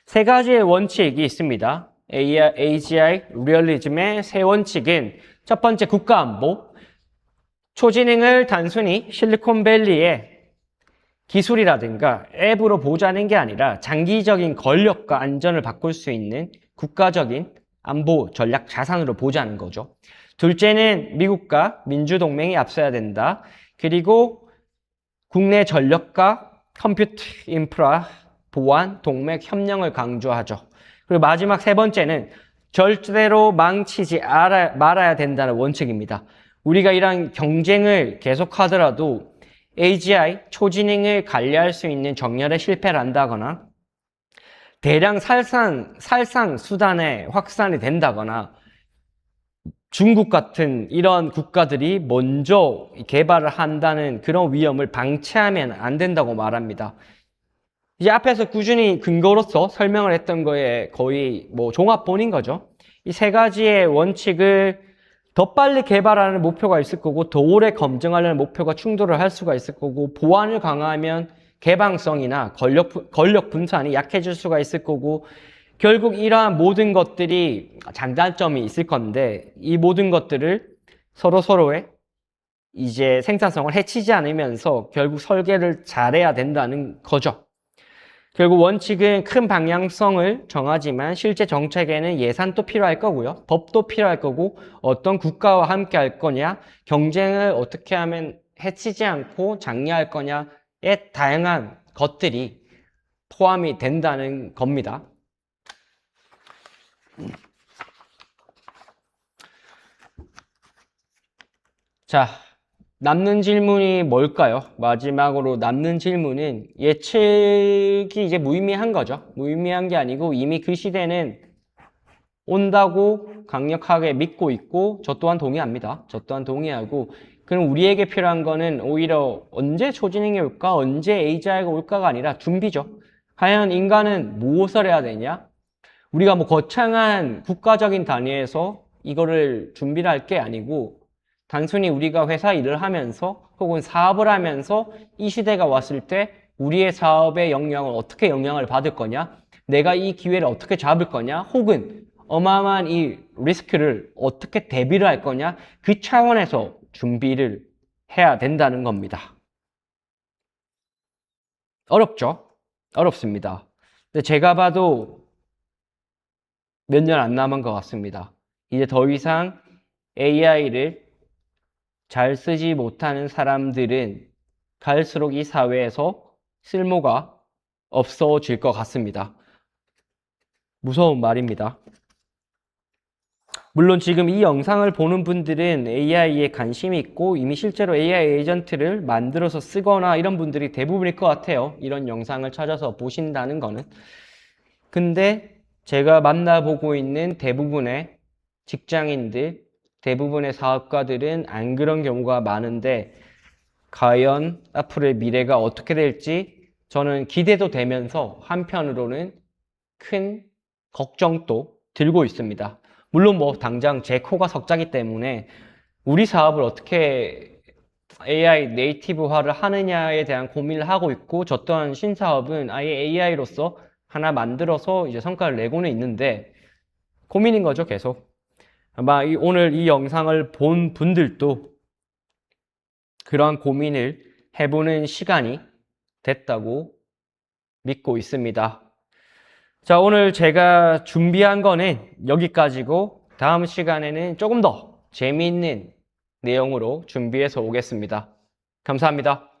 세 가지의 원칙이 있습니다. AGI 리얼리즘의 세 원칙은 첫 번째 국가안보, 초지능을 단순히 실리콘밸리의 기술이라든가 앱으로 보자는 게 아니라 장기적인 권력과 안전을 바꿀 수 있는 국가적인 안보 전략 자산으로 보자는 거죠. 둘째는 미국과 민주동맹이 앞서야 된다. 그리고 국내 전력과 컴퓨터 인프라, 보안, 동맹, 협력을 강조하죠. 그리고 마지막 세 번째는 절대로 망치지 말아야 된다는 원칙입니다. 우리가 이런 경쟁을 계속하더라도 AGI, 초지능을 관리할 수 있는 정렬에 실패를 한다거나 대량 살상 수단의 확산이 된다거나 중국 같은 이런 국가들이 먼저 개발을 한다는 그런 위험을 방치하면 안 된다고 말합니다. 이제 앞에서 꾸준히 근거로서 설명을 했던 거에 거의 종합본인 거죠. 이 세 가지의 원칙을 더 빨리 개발하는 목표가 있을 거고 더 오래 검증하려는 목표가 충돌을 할 수가 있을 거고 보안을 강화하면 개방성이나 권력 분산이 약해질 수가 있을 거고 결국 이러한 모든 것들이 장단점이 있을 건데 이 모든 것들을 서로의 이제 생산성을 해치지 않으면서 결국 설계를 잘해야 된다는 거죠. 결국 원칙은 큰 방향성을 정하지만 실제 정책에는 예산도 필요할 거고요. 법도 필요할 거고 어떤 국가와 함께 할 거냐, 경쟁을 어떻게 하면 해치지 않고 장려할 거냐의 다양한 것들이 포함이 된다는 겁니다. 자, 남는 질문이 뭘까요? 마지막으로 남는 질문은 예측이 이제 무의미한 거죠. 무의미한 게 아니고 이미 그 시대는 온다고 강력하게 믿고 있고 저 또한 동의합니다. 저 또한 동의하고 그럼 우리에게 필요한 거는 오히려 언제 초지능이 올까? 언제 AGI가 올까가 아니라 준비죠. 과연 인간은 무엇을 해야 되냐? 우리가 거창한 국가적인 단위에서 이거를 준비를 할 게 아니고 단순히 우리가 회사 일을 하면서 혹은 사업을 하면서 이 시대가 왔을 때 우리의 사업의 어떻게 영향을 받을 거냐, 내가 이 기회를 어떻게 잡을 거냐, 혹은 어마어마한 이 리스크를 어떻게 대비를 할 거냐, 그 차원에서 준비를 해야 된다는 겁니다. 어렵죠? 어렵습니다. 근데 제가 봐도 몇 년 안 남은 것 같습니다. 이제 더 이상 AI를 잘 쓰지 못하는 사람들은 갈수록 이 사회에서 쓸모가 없어질 것 같습니다. 무서운 말입니다. 물론 지금 이 영상을 보는 분들은 AI에 관심이 있고 이미 실제로 AI 에이전트를 만들어서 쓰거나 이런 분들이 대부분일 것 같아요. 이런 영상을 찾아서 보신다는 거는. 근데 제가 만나보고 있는 대부분의 직장인들, 대부분의 사업가들은 안 그런 경우가 많은데 과연 앞으로의 미래가 어떻게 될지 저는 기대도 되면서 한편으로는 큰 걱정도 들고 있습니다. 물론 당장 제 코가 석자기 때문에 우리 사업을 어떻게 AI 네이티브화를 하느냐에 대한 고민을 하고 있고 저 또한 신사업은 아예 AI로서 하나 만들어서 이제 성과를 내고는 있는데 고민인 거죠, 계속. 아마 오늘 이 영상을 본 분들도 그러한 고민을 해보는 시간이 됐다고 믿고 있습니다. 자, 오늘 제가 준비한 거는 여기까지고 다음 시간에는 조금 더 재미있는 내용으로 준비해서 오겠습니다. 감사합니다.